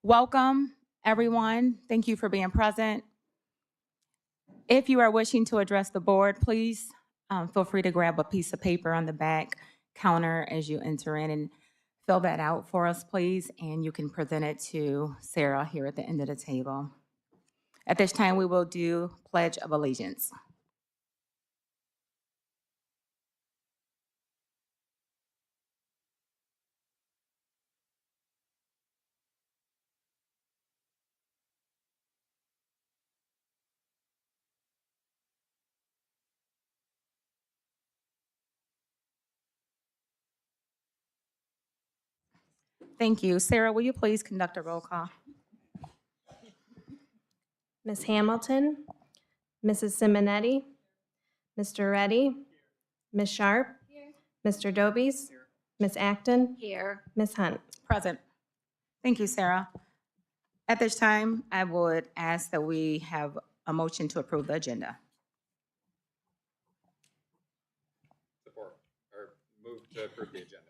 Welcome, everyone. Thank you for being present. If you are wishing to address the board, please feel free to grab a piece of paper on the back counter as you enter in and fill that out for us, please, and you can present it to Sarah here at the end of the table. At this time, we will do Pledge of Allegiance. Thank you. Sarah, will you please conduct a roll call? Ms. Hamilton, Mrs. Simonetti, Mr. Reddy, Ms. Sharp, Mr. Dobies, Ms. Acton, Here. Ms. Hunt. Present. Thank you, Sarah. At this time, I would ask that we have a motion to approve the agenda. Support, or move to approve the agenda.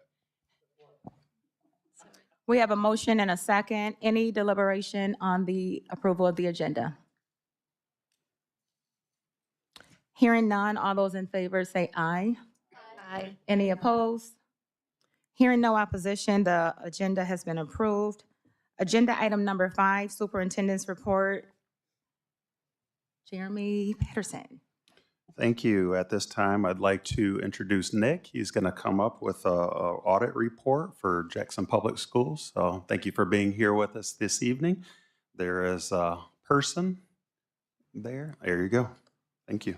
We have a motion and a second. Any deliberation on the approval of the agenda? Hearing none, all those in favor say aye. Aye. Any opposed? Hearing no opposition, the agenda has been approved. Agenda item number 5, Superintendent's Report. Jeremy Patterson. Thank you. At this time, I'd like to introduce Nick. He's going to come up with an audit report for Jackson Public Schools. So thank you for being here with us this evening. There is a person there. There you go. Thank you.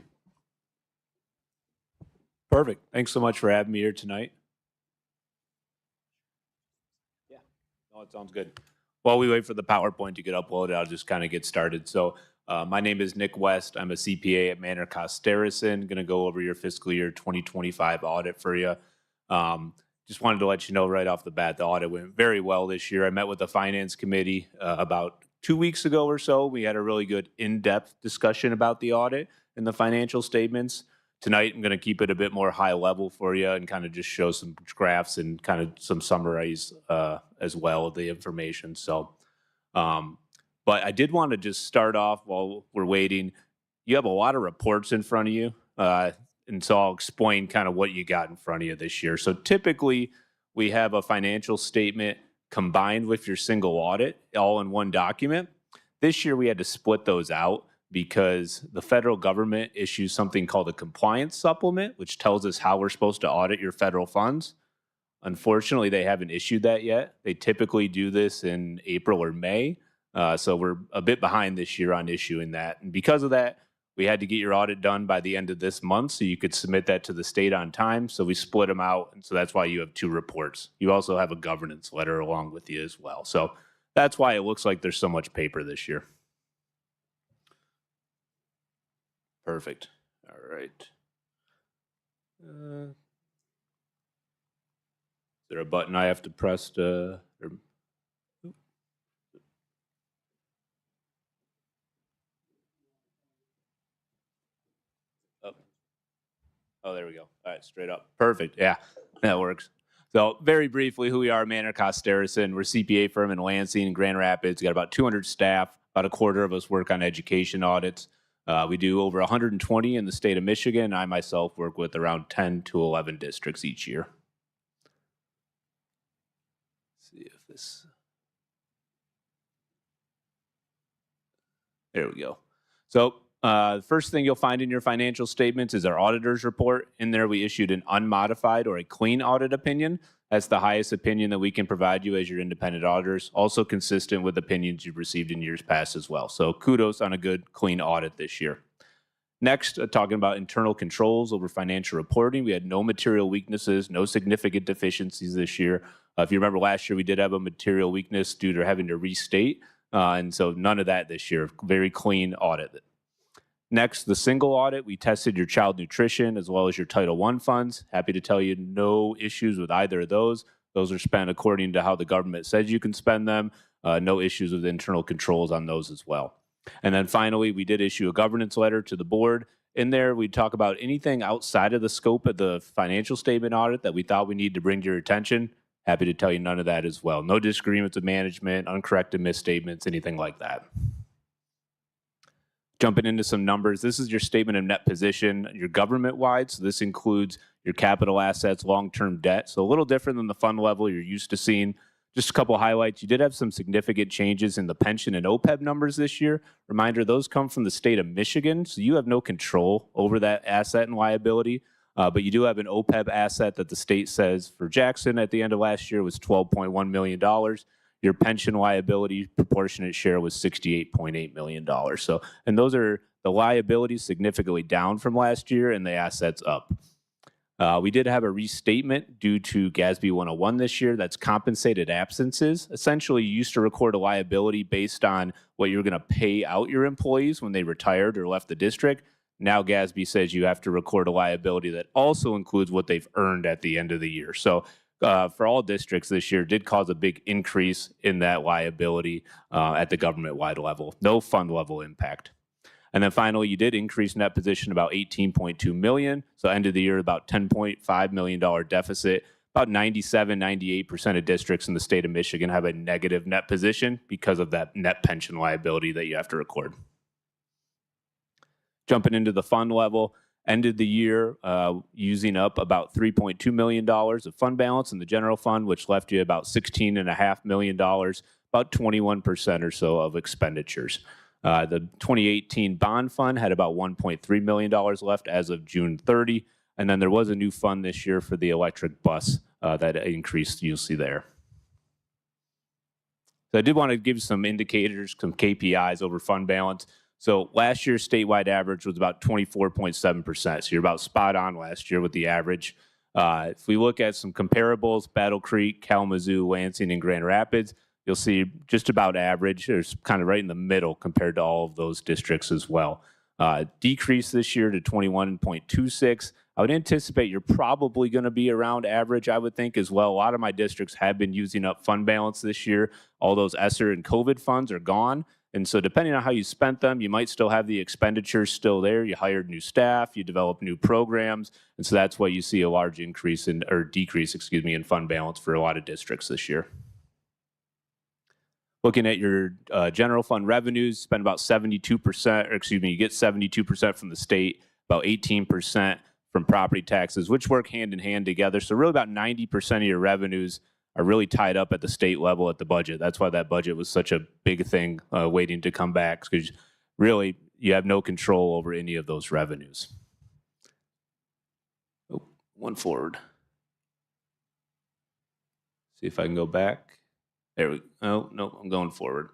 Perfect. Thanks so much for having me here tonight. Yeah, no, it sounds good. While we wait for the PowerPoint to get uploaded, I'll just kind of get started. So my name is Nick West. I'm a CPA at Manor Costerison. Going to go over your fiscal year 2025 audit for you. Just wanted to let you know right off the bat, the audit went very well this year. I met with the finance committee about 2 weeks ago or so. We had a really good in-depth discussion about the audit and the financial statements. Tonight, I'm going to keep it a bit more high level for you and kind of just show some graphs and kind of some summaries as well of the information. So, but I did want to just start off while we're waiting. You have a lot of reports in front of you. And so I'll explain kind of what you got in front of you this year. So typically, we have a financial statement combined with your single audit all in one document. This year, we had to split those out because the federal government issues something called a compliance supplement, which tells us how we're supposed to audit your federal funds. Unfortunately, they haven't issued that yet. They typically do this in April or May. So we're a bit behind this year on issuing that. And because of that, we had to get your audit done by the end of this month so you could submit that to the state on time. So we split them out. And so that's why you have 2 reports. You also have a governance letter along with you as well. So that's why it looks like there's so much paper this year. Perfect. All right. Is there a button I have to press to? Oh, there we go. All right, straight up. Perfect. Yeah, that works. So very briefly, who we are, Manor Costerison. We're a CPA firm in Lansing and Grand Rapids. We got about 200 staff. About a quarter of us work on education audits. We do over 120 in the state of Michigan. I myself work with around 10 to 11 districts each year. Let's see if this. There we go. So the first thing you'll find in your financial statements is our auditor's report. In there, we issued an unmodified or a clean audit opinion. That's the highest opinion that we can provide you as your independent auditors, also consistent with opinions you've received in years past as well. So kudos on a good, clean audit this year. Next, talking about internal controls over financial reporting. We had no material weaknesses, no significant deficiencies this year. If you remember last year, we did have a material weakness due to having to restate. And so none of that this year. Very clean audit. Next, the single audit, we tested your child nutrition as well as your Title I funds. Happy to tell you no issues with either of those. Those are spent according to how the government says you can spend them. No issues with internal controls on those as well. And then finally, we did issue a governance letter to the board. In there, we talk about anything outside of the scope of the financial statement audit that we thought we need to bring to your attention. Happy to tell you none of that as well. No disagreements with management, uncorrected misstatements, anything like that. Jumping into some numbers, this is your statement of net position, your government-wide. So this includes your capital assets, long-term debt. So a little different than the fund level you're used to seeing. Just a couple highlights. You did have some significant changes in the pension and OPEB numbers this year. Reminder, those come from the state of Michigan, so you have no control over that asset and liability. But you do have an OPEB asset that the state says for Jackson at the end of last year was $12.1 million. Your pension liability proportionate share was $68.8 million. So, and those are the liabilities significantly down from last year and the assets up. We did have a restatement due to GASB 101 this year. That's compensated absences. Essentially, you used to record a liability based on what you're going to pay out your employees when they retired or left the district. Now GASB says you have to record a liability that also includes what they've earned at the end of the year. So for all districts this year did cause a big increase in that liability at the government-wide level. No fund level impact. And then finally, you did increase net position about $18.2 million. So ended the year about $10.5 million deficit. About 97, 98% of districts in the state of Michigan have a negative net position because of that net pension liability that you have to record. Jumping into the fund level, ended the year using up about $3.2 million of fund balance in the general fund, which left you about $16.5 million, about 21% or so of expenditures. The 2018 bond fund had about $1.3 million left as of June 30. And then there was a new fund this year for the electric bus that increased, you'll see there. So I did want to give you some indicators, some KPIs over fund balance. So last year's statewide average was about 24.7%. So you're about spot on last year with the average. If we look at some comparables, Battle Creek, Kalamazoo, Lansing, and Grand Rapids, you'll see just about average. There's kind of right in the middle compared to all of those districts as well. Decrease this year to 21.26. I would anticipate you're probably going to be around average, I would think, as well. A lot of my districts have been using up fund balance this year. All those ESSER and COVID funds are gone. And so depending on how you spent them, you might still have the expenditures still there. You hired new staff, you developed new programs. And so that's why you see a large increase in, or decrease, excuse me, in fund balance for a lot of districts this year. Looking at your general fund revenues, spend about 72%, or excuse me, you get 72% from the state, about 18% from property taxes, which work hand in hand together. So really about 90% of your revenues are really tied up at the state level at the budget. That's why that budget was such a big thing waiting to come back, because really you have no control over any of those revenues. Oh, one forward. See if I can go back. There we go. Oh, no, I'm going forward.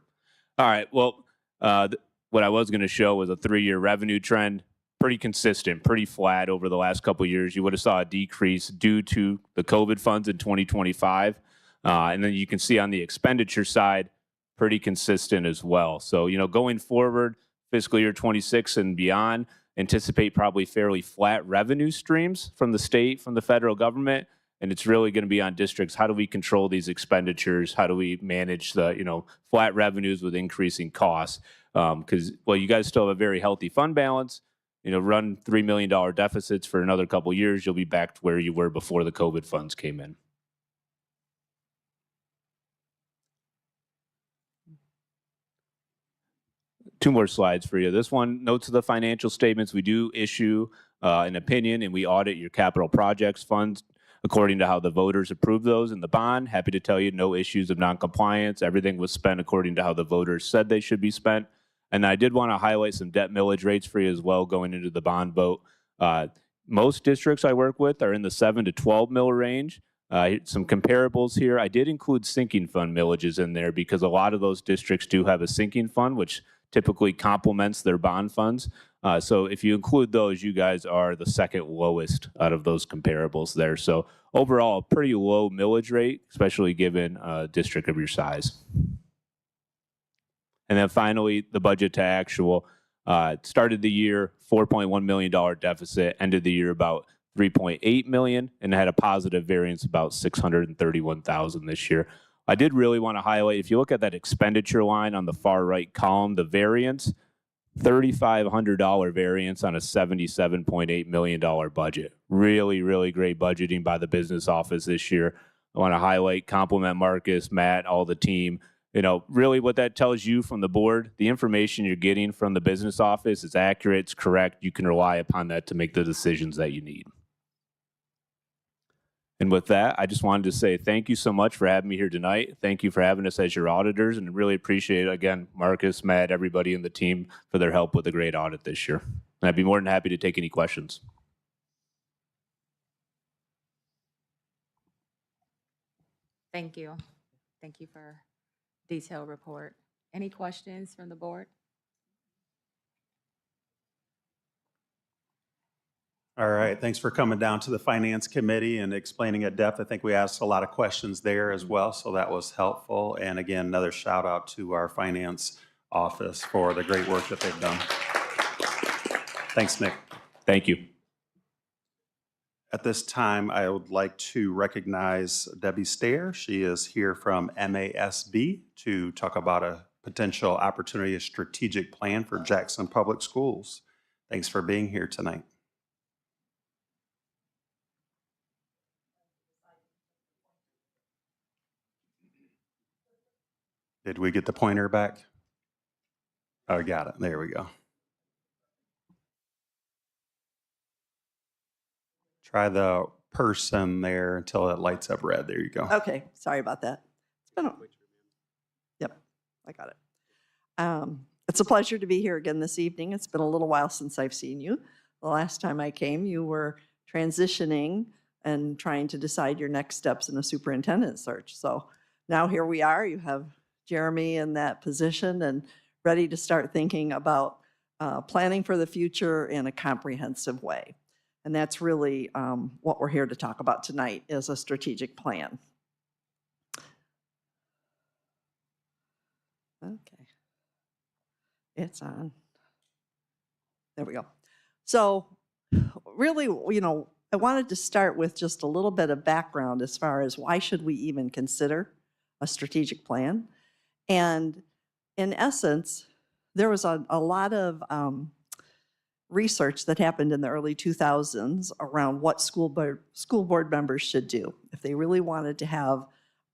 All right, well, what I was going to show was a 3-year revenue trend. Pretty consistent, pretty flat over the last couple of years. You would have saw a decrease due to the COVID funds in 2025. And then you can see on the expenditure side, pretty consistent as well. So, you know, going forward, fiscal year 26 and beyond, anticipate probably fairly flat revenue streams from the state, from the federal government. And it's really going to be on districts. How do we control these expenditures? How do we manage the, you know, flat revenues with increasing costs? Because, well, you guys still have a very healthy fund balance. You know, run $3 million deficits for another couple of years, you'll be back to where you were before the COVID funds came in. Two more slides for you. This one, notes of the financial statements. We do issue an opinion and we audit your capital projects funds according to how the voters approve those in the bond. Happy to tell you no issues of noncompliance. Everything was spent according to how the voters said they should be spent. And I did want to highlight some debt millage rates for you as well going into the bond vote. Most districts I work with are in the 7 to 12 mil range. Some comparables here. I did include sinking fund millages in there because a lot of those districts do have a sinking fund, which typically complements their bond funds. So if you include those, you guys are the second lowest out of those comparables there. So overall, a pretty low millage rate, especially given a district of your size. And then finally, the budget to actual. Started the year $4.1 million deficit, ended the year about $3.8 million, and had a positive variance about $631,000 this year. I did really want to highlight, if you look at that expenditure line on the far right column, the variance, $3,500 variance on a $77.8 million budget. Really, really great budgeting by the business office this year. I want to highlight, compliment Marcus, Matt, all the team. You know, really what that tells you from the board, the information you're getting from the business office is accurate, it's correct. You can rely upon that to make the decisions that you need. And with that, I just wanted to say thank you so much for having me here tonight. Thank you for having us as your auditors, and really appreciate, again, Marcus, Matt, everybody in the team for their help with a great audit this year. And I'd be more than happy to take any questions. Thank you. Thank you for detailed report. Any questions from the board? All right, thanks for coming down to the Finance Committee and explaining at depth. I think we asked a lot of questions there as well, so that was helpful. And again, another shout out to our Finance Office for the great work that they've done. Thanks, Nick. Thank you. At this time, I would like to recognize Debbie Stair. She is here from MASB to talk about a potential opportunity, a strategic plan for Jackson Public Schools. Thanks for being here tonight. Did we get the pointer back? Oh, got it. There we go. Try the person there until it lights up red. There you go. Okay, sorry about that. Yep, I got it. It's a pleasure to be here again this evening. It's been a little while since I've seen you. The last time I came, you were transitioning and trying to decide your next steps in a superintendent search. So now here we are. You have Jeremy in that position and ready to start thinking about planning for the future in a comprehensive way. And that's really what we're here to talk about tonight, is a strategic plan. Okay. It's on. There we go. So really, you know, I wanted to start with just a little bit of background as far as why should we even consider a strategic plan. And in essence, there was a lot of research that happened in the early 2000s around what school board members should do if they really wanted to have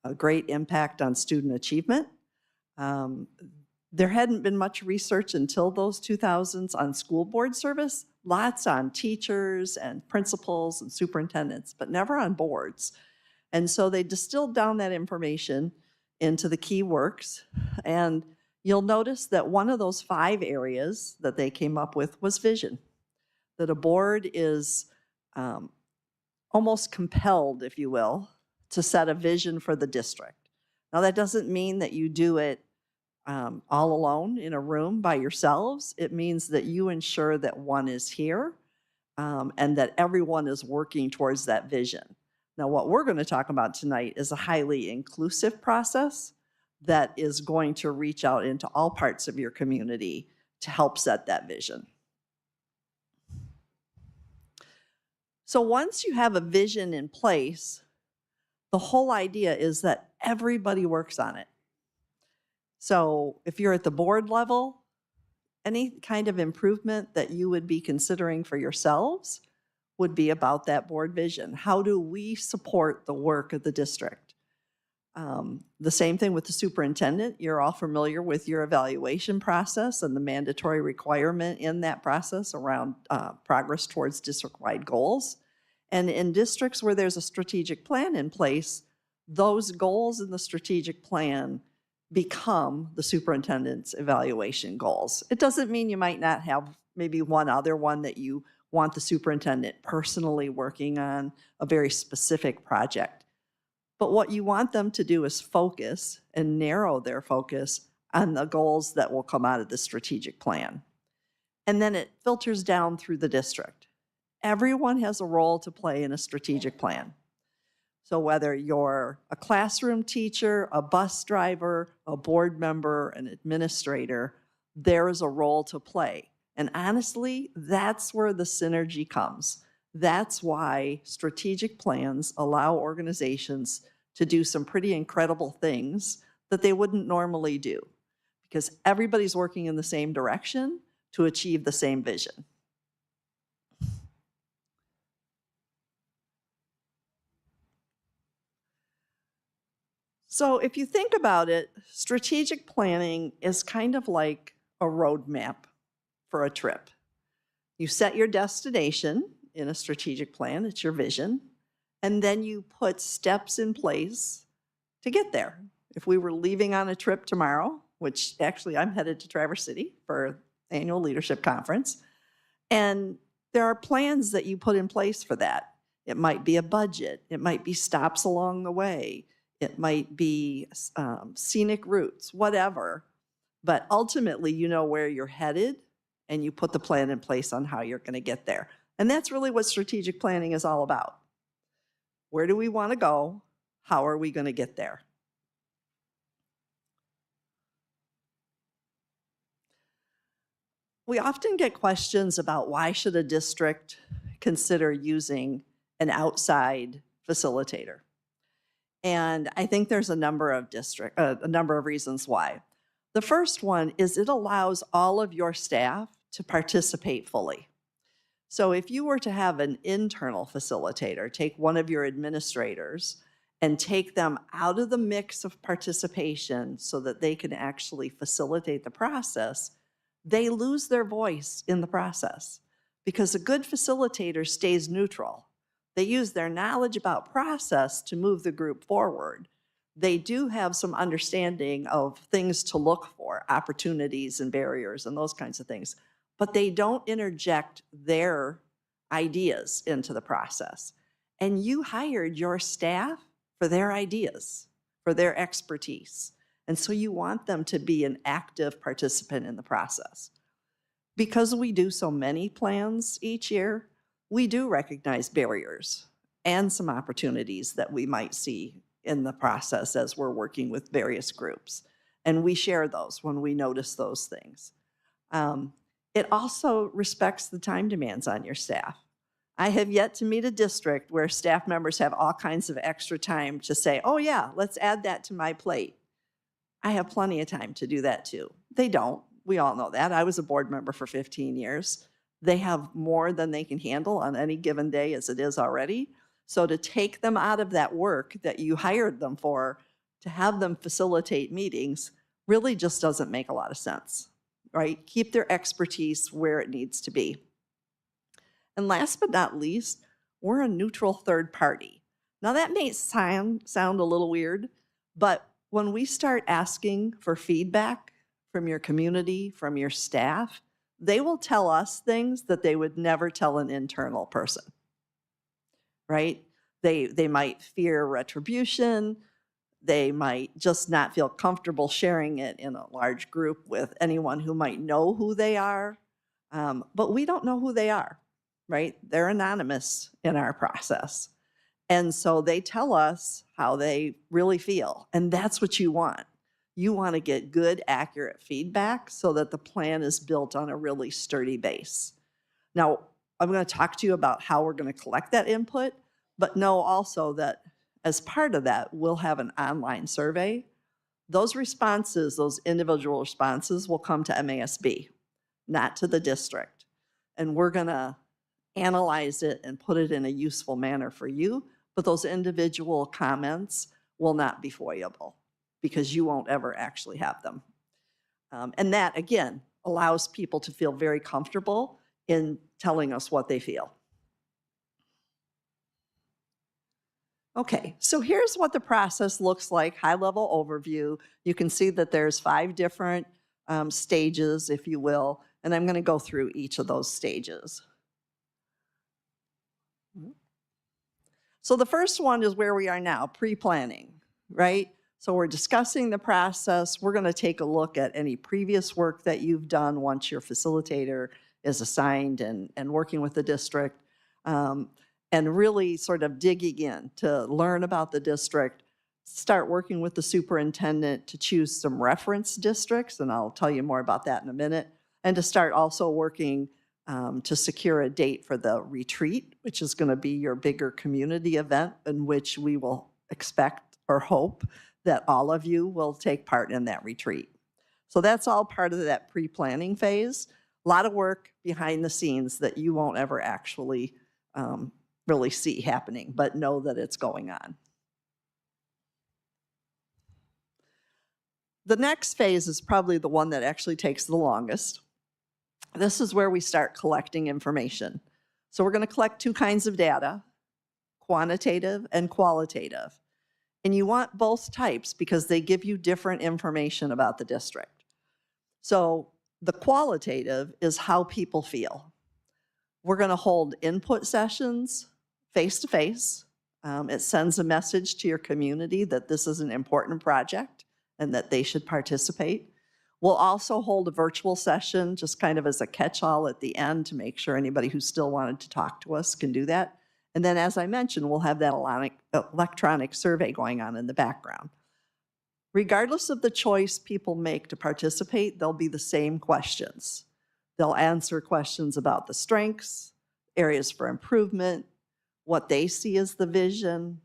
a great impact on student achievement. There hadn't been much research until those 2000s on school board service, lots on teachers and principals and superintendents, but never on boards. And so they distilled down that information into the key works. And you'll notice that one of those 5 areas that they came up with was vision, that a board is almost compelled, if you will, to set a vision for the district. Now, that doesn't mean that you do it all alone in a room by yourselves. It means that you ensure that one is here and that everyone is working towards that vision. Now, what we're going to talk about tonight is a highly inclusive process that is going to reach out into all parts of your community to help set that vision. So once you have a vision in place, the whole idea is that everybody works on it. So if you're at the board level, any kind of improvement that you would be considering for yourselves would be about that board vision. How do we support the work of the district? The same thing with the superintendent. You're all familiar with your evaluation process and the mandatory requirement in that process around progress towards district-wide goals. And in districts where there's a strategic plan in place, those goals in the strategic plan become the superintendent's evaluation goals. It doesn't mean you might not have maybe one other one that you want the superintendent personally working on, a very specific project. But what you want them to do is focus and narrow their focus on the goals that will come out of the strategic plan. And then it filters down through the district. Everyone has a role to play in a strategic plan. So whether you're a classroom teacher, a bus driver, a board member, an administrator, there is a role to play. And honestly, that's where the synergy comes. That's why strategic plans allow organizations to do some pretty incredible things that they wouldn't normally do, because everybody's working in the same direction to achieve the same vision. So if you think about it, strategic planning is kind of like a roadmap for a trip. You set your destination in a strategic plan, it's your vision, and then you put steps in place to get there. If we were leaving on a trip tomorrow, which actually I'm headed to Traverse City for annual leadership conference, and there are plans that you put in place for that. It might be a budget, it might be stops along the way, it might be scenic routes, whatever. But ultimately, you know where you're headed and you put the plan in place on how you're going to get there. And that's really what strategic planning is all about. Where do we want to go? How are we going to get there? We often get questions about why should a district consider using an outside facilitator? And I think there's a number of reasons why. The first one is it allows all of your staff to participate fully. So if you were to have an internal facilitator, take one of your administrators and take them out of the mix of participation so that they can actually facilitate the process, they lose their voice in the process because a good facilitator stays neutral. They use their knowledge about process to move the group forward. They do have some understanding of things to look for, opportunities and barriers and those kinds of things, but they don't interject their ideas into the process. And you hired your staff for their ideas, for their expertise. And so you want them to be an active participant in the process. Because we do so many plans each year, we do recognize barriers and some opportunities that we might see in the process as we're working with various groups. And we share those when we notice those things. It also respects the time demands on your staff. I have yet to meet a district where staff members have all kinds of extra time to say, oh yeah, let's add that to my plate. I have plenty of time to do that too. They don't. We all know that. I was a board member for 15 years. They have more than they can handle on any given day as it is already. So to take them out of that work that you hired them for, to have them facilitate meetings, really just doesn't make a lot of sense, right? Keep their expertise where it needs to be. And last but not least, we're a neutral third party. Now that may sound a little weird, but when we start asking for feedback from your community, from your staff, they will tell us things that they would never tell an internal person, right? They might fear retribution. They might just not feel comfortable sharing it in a large group with anyone who might know who they are. But we don't know who they are, right? They're anonymous in our process. And so they tell us how they really feel. And that's what you want. You want to get good, accurate feedback so that the plan is built on a really sturdy base. Now, I'm going to talk to you about how we're going to collect that input, but know also that as part of that, we'll have an online survey. Those responses, those individual responses will come to MASB, not to the district. And we're going to analyze it and put it in a useful manner for you, but those individual comments will not be FOIAble because you won't ever actually have them. And that, again, allows people to feel very comfortable in telling us what they feel. Okay, so here's what the process looks like, high-level overview. You can see that there's 5 different stages, if you will, and I'm going to go through each of those stages. So the first one is where we are now, pre-planning, right? So we're discussing the process. We're going to take a look at any previous work that you've done once your facilitator is assigned and working with the district, and really sort of digging in to learn about the district, start working with the superintendent to choose some reference districts, and I'll tell you more about that in a minute, and to start also working to secure a date for the retreat, which is going to be your bigger community event in which we will expect or hope that all of you will take part in that retreat. So that's all part of that pre-planning phase. A lot of work behind the scenes that you won't ever actually really see happening, but know that it's going on. The next phase is probably the one that actually takes the longest. This is where we start collecting information. So we're going to collect two kinds of data, quantitative and qualitative. And you want both types because they give you different information about the district. So the qualitative is how people feel. We're going to hold input sessions face-to-face. It sends a message to your community that this is an important project and that they should participate. We'll also hold a virtual session just kind of as a catch-all at the end to make sure anybody who still wanted to talk to us can do that. And then, as I mentioned, we'll have that electronic survey going on in the background. Regardless of the choice people make to participate, they'll be the same questions. They'll answer questions about the strengths, areas for improvement, what they see as the vision.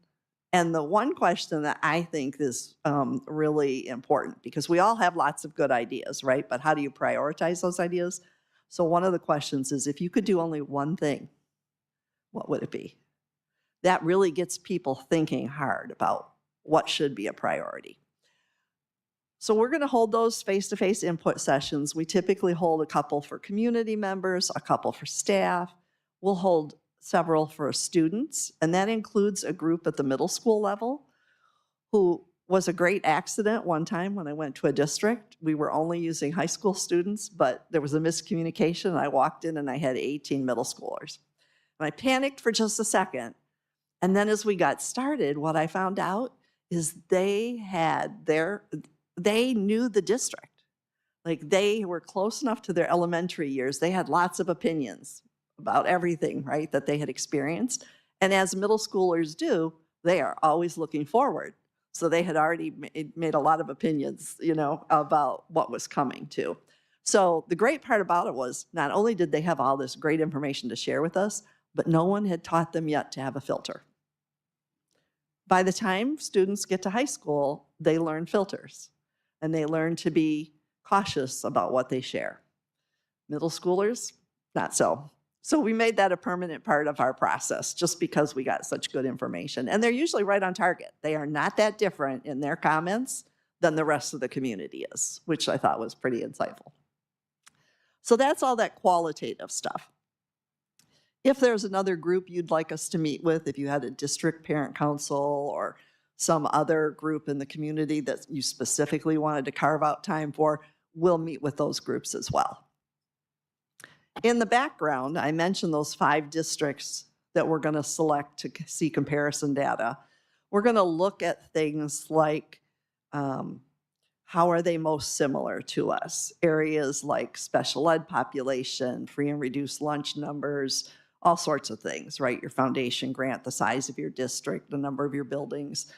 And the one question that I think is really important, because we all have lots of good ideas, right? But how do you prioritize those ideas? So one of the questions is, if you could do only one thing, what would it be? That really gets people thinking hard about what should be a priority. So we're going to hold those face-to-face input sessions. We typically hold a couple for community members, a couple for staff. We'll hold several for students, and that includes a group at the middle school level who was a great accident one time when I went to a district. We were only using high school students, but there was a miscommunication, and I walked in and I had 18 middle schoolers. And I panicked for just a second. And then as we got started, what I found out is they knew the district. Like, they were close enough to their elementary years. They had lots of opinions about everything, right, that they had experienced. And as middle schoolers do, they are always looking forward. So they had already made a lot of opinions, about what was coming too. So the great part about it was, not only did they have all this great information to share with us, but no one had taught them yet to have a filter. By the time students get to high school, they learn filters, and they learn to be cautious about what they share. Middle schoolers, not so. So we made that a permanent part of our process just because we got such good information. And they're usually right on target. They are not that different in their comments than the rest of the community is, which I thought was pretty insightful. So that's all that qualitative stuff. If there's another group you'd like us to meet with, if you had a district parent council or some other group in the community that you specifically wanted to carve out time for, we'll meet with those groups as well. In the background, I mentioned those 5 districts that we're going to select to see comparison data. We're going to look at things like how are they most similar to us? Areas like special ed population, free and reduced lunch numbers, all sorts of things, right? Your foundation grant, the size of your district, the number of your buildings.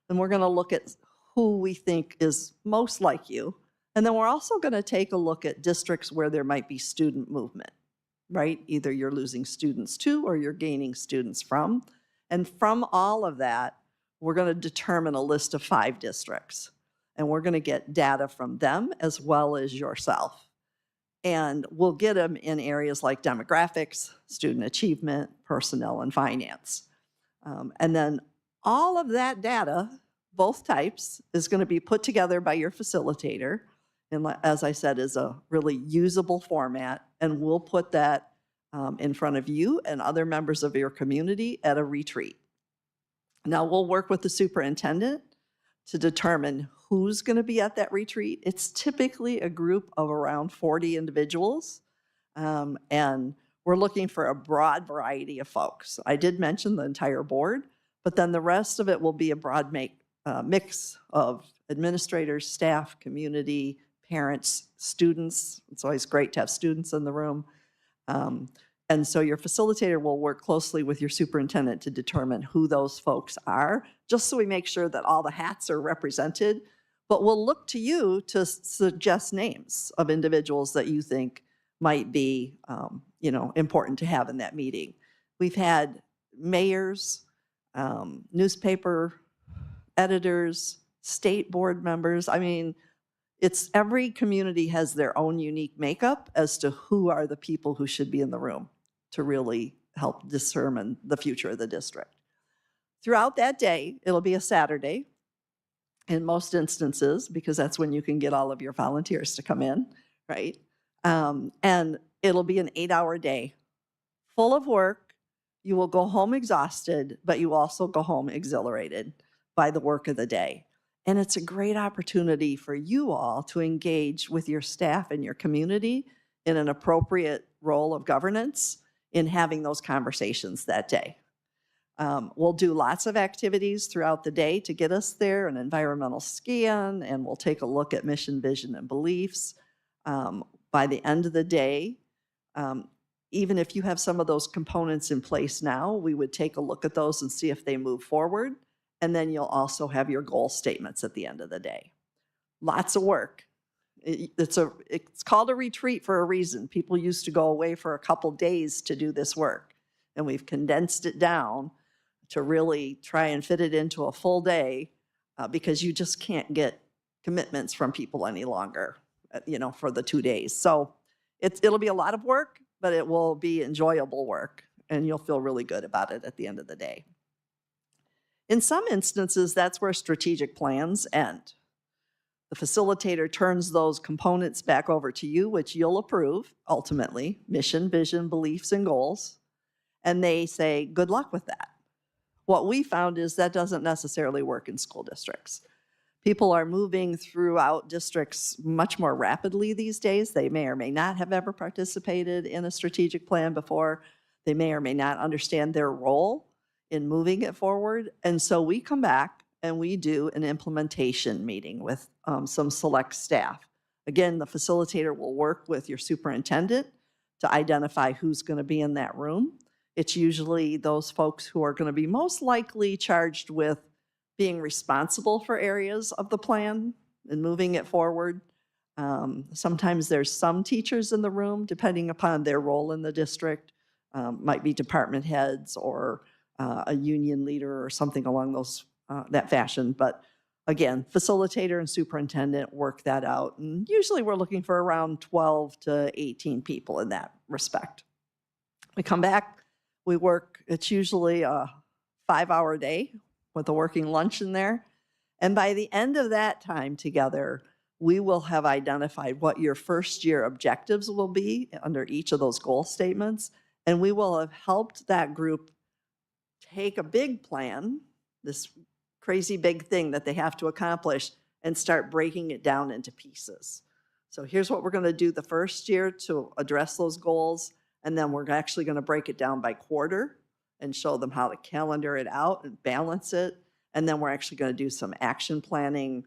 And we're going to look at who we think is most like you. And then we're also going to take a look at districts where there might be student movement, right? Either you're losing students to or you're gaining students from. And from all of that, we're going to determine a list of 5 districts. And we're going to get data from them as well as yourself. And we'll get them in areas like demographics, student achievement, personnel, and finance. And then all of that data, both types, is going to be put together by your facilitator. And as I said, is a really usable format. And we'll put that in front of you and other members of your community at a retreat. Now, we'll work with the superintendent to determine who's going to be at that retreat. It's typically a group of around 40 individuals, and we're looking for a broad variety of folks. I did mention the entire board, but then the rest of it will be a broad mix of administrators, staff, community, parents, students. It's always great to have students in the room. And so your facilitator will work closely with your superintendent to determine who those folks are, just so we make sure that all the hats are represented. But we'll look to you to suggest names of individuals that you think might be, important to have in that meeting. We've had mayors, newspaper editors, state board members. I mean, every community has their own unique makeup as to who are the people who should be in the room to really help determine the future of the district. Throughout that day, it'll be a Saturday, in most instances, because that's when you can get all of your volunteers to come in, right? And it'll be an 8-hour day, full of work. You will go home exhausted, but you also go home exhilarated by the work of the day. And it's a great opportunity for you all to engage with your staff and your community in an appropriate role of governance in having those conversations that day. We'll do lots of activities throughout the day to get us there, an environmental scan, and we'll take a look at mission, vision, and beliefs. By the end of the day, even if you have some of those components in place now, we would take a look at those and see if they move forward. And then you'll also have your goal statements at the end of the day. Lots of work. It's called a retreat for a reason. People used to go away for a couple days to do this work. And we've condensed it down to really try and fit it into a full day because you just can't get commitments from people any longer, for the 2 days. So it'll be a lot of work, but it will be enjoyable work, and you'll feel really good about it at the end of the day. In some instances, that's where strategic plans end. The facilitator turns those components back over to you, which you'll approve, ultimately, mission, vision, beliefs, and goals, and they say, good luck with that. What we found is that doesn't necessarily work in school districts. People are moving throughout districts much more rapidly these days. They may or may not have ever participated in a strategic plan before. They may or may not understand their role in moving it forward. And so we come back and we do an implementation meeting with some select staff. Again, the facilitator will work with your superintendent to identify who's going to be in that room. It's usually those folks who are going to be most likely charged with being responsible for areas of the plan and moving it forward. Sometimes there's some teachers in the room, depending upon their role in the district, might be department heads or a union leader or something along that fashion. But again, facilitator and superintendent work that out. And usually we're looking for around 12 to 18 people in that respect. We come back, we work, it's usually a 5-hour day with a working lunch in there. And by the end of that time together, we will have identified what your first year objectives will be under each of those goal statements. And we will have helped that group take a big plan, this crazy big thing that they have to accomplish, and start breaking it down into pieces. So here's what we're going to do the first year to address those goals. And then we're actually going to break it down by quarter and show them how to calendar it out and balance it. And then we're actually going to do some action planning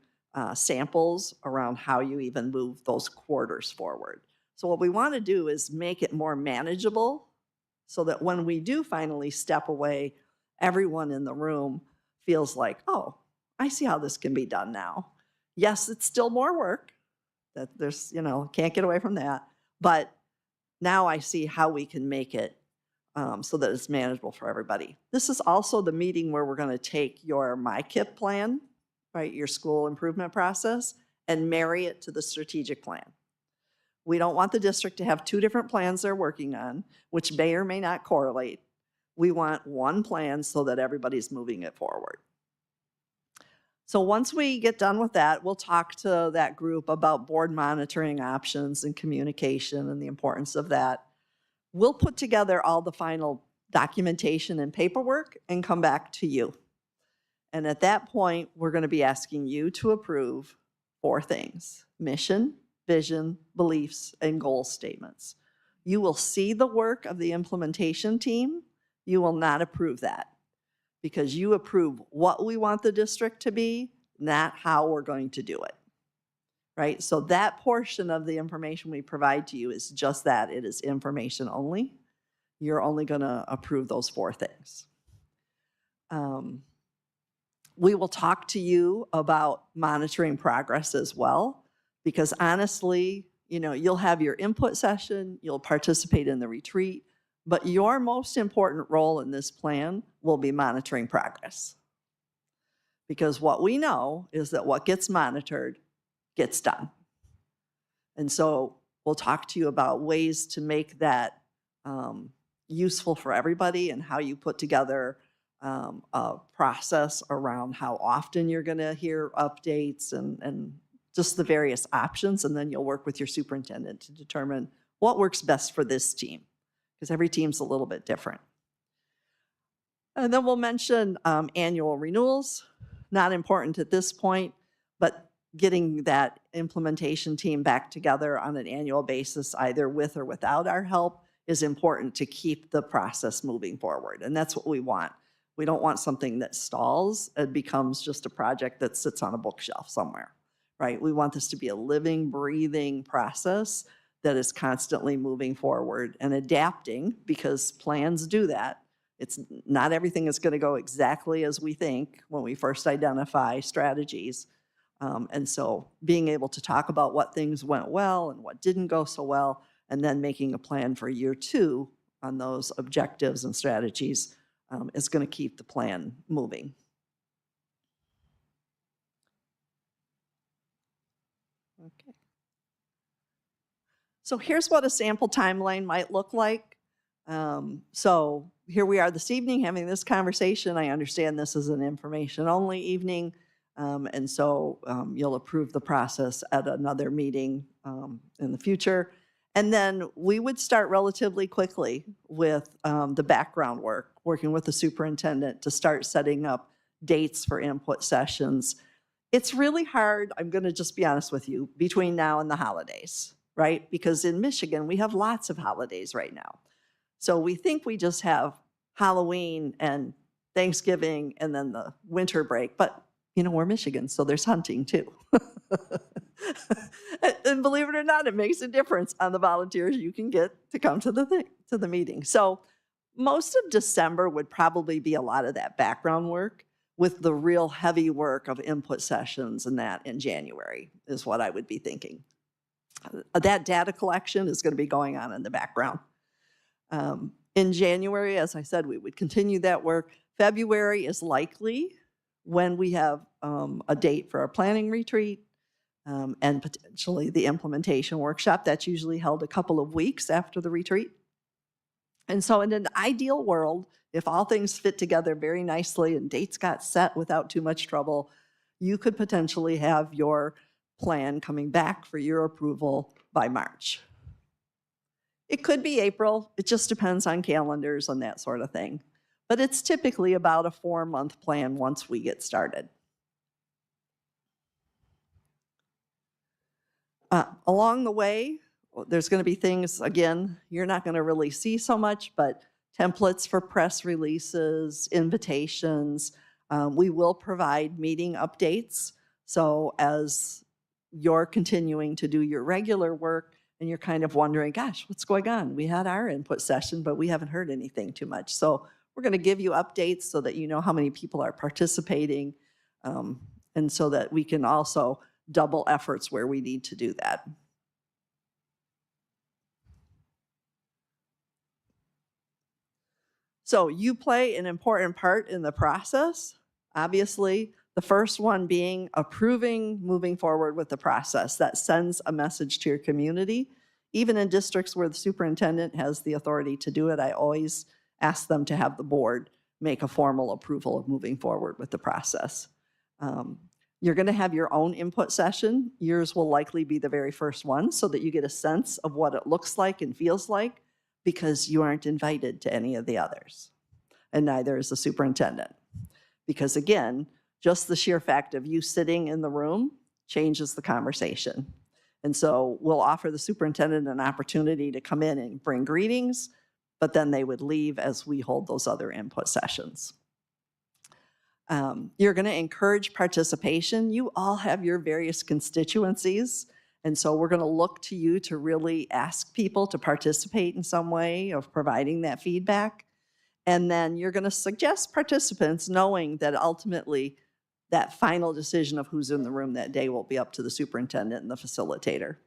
samples around how you even move those quarters forward. So what we want to do is make it more manageable so that when we do finally step away, everyone in the room feels like, oh, I see how this can be done now. Yes, it's still more work. That there's, can't get away from that. But now I see how we can make it so that it's manageable for everybody. This is also the meeting where we're going to take your MyKIP plan, right, your school improvement process, and marry it to the strategic plan. We don't want the district to have 2 different plans they're working on, which may or may not correlate. We want one plan so that everybody's moving it forward. So once we get done with that, we'll talk to that group about board monitoring options and communication and the importance of that. We'll put together all the final documentation and paperwork and come back to you. And at that point, we're going to be asking you to approve 4 things: mission, vision, beliefs, and goal statements. You will see the work of the implementation team. You will not approve that because you approve what we want the district to be, not how we're going to do it. Right? So that portion of the information we provide to you is just that. It is information only. You're only going to approve those 4 things. We will talk to you about monitoring progress as well, because honestly, you'll have your input session, you'll participate in the retreat, but your most important role in this plan will be monitoring progress. Because what we know is that what gets monitored gets done. And so we'll talk to you about ways to make that useful for everybody and how you put together a process around how often you're going to hear updates and just the various options. And then you'll work with your superintendent to determine what works best for this team, because every team's a little bit different. And then we'll mention annual renewals. Not important at this point, but getting that implementation team back together on an annual basis, either with or without our help, is important to keep the process moving forward. And that's what we want. We don't want something that stalls and becomes just a project that sits on a bookshelf somewhere, right? We want this to be a living, breathing process that is constantly moving forward and adapting, because plans do that. It's not everything is going to go exactly as we think when we first identify strategies. And so being able to talk about what things went well and what didn't go so well, and then making a plan for year 2 on those objectives and strategies is going to keep the plan moving. Okay. So here's what a sample timeline might look like. So here we are this evening having this conversation. I understand this is an information-only evening, and so you'll approve the process at another meeting in the future. And then we would start relatively quickly with the background work, working with the superintendent to start setting up dates for input sessions. It's really hard, I'm going to just be honest with you, between now and the holidays, right? Because in Michigan, we have lots of holidays right now. So we think we just have Halloween and Thanksgiving and then the winter break, but you know, we're Michigan, so there's hunting too. And believe it or not, it makes a difference on the volunteers you can get to come to the meeting. So most of December would probably be a lot of that background work, with the real heavy work of input sessions and that in January is what I would be thinking. That data collection is going to be going on in the background. In January, as I said, we would continue that work. February is likely when we have a date for our planning retreat and potentially the implementation workshop. That's usually held a couple of weeks after the retreat. And so in an ideal world, if all things fit together very nicely and dates got set without too much trouble, you could potentially have your plan coming back for your approval by March. It could be April. It just depends on calendars and that sort of thing. But it's typically about a 4-month plan once we get started. Along the way, there's going to be things, again, you're not going to really see so much, but templates for press releases, invitations. We will provide meeting updates. So as you're continuing to do your regular work and you're kind of wondering, gosh, what's going on? We had our input session, but we haven't heard anything too much. So we're going to give you updates so that you know how many people are participating, and so that we can also double efforts where we need to do that. So you play an important part in the process, obviously. The first one being approving moving forward with the process. That sends a message to your community. Even in districts where the superintendent has the authority to do it, I always ask them to have the board make a formal approval of moving forward with the process. You're going to have your own input session. Yours will likely be the very first one, so that you get a sense of what it looks like and feels like, because you aren't invited to any of the others, and neither is the superintendent. Because again, just the sheer fact of you sitting in the room changes the conversation. And so we'll offer the superintendent an opportunity to come in and bring greetings, but then they would leave as we hold those other input sessions. You're going to encourage participation. You all have your various constituencies, and so we're going to look to you to really ask people to participate in some way of providing that feedback. And then you're going to suggest participants, knowing that ultimately that final decision of who's in the room that day will be up to the superintendent and the facilitator.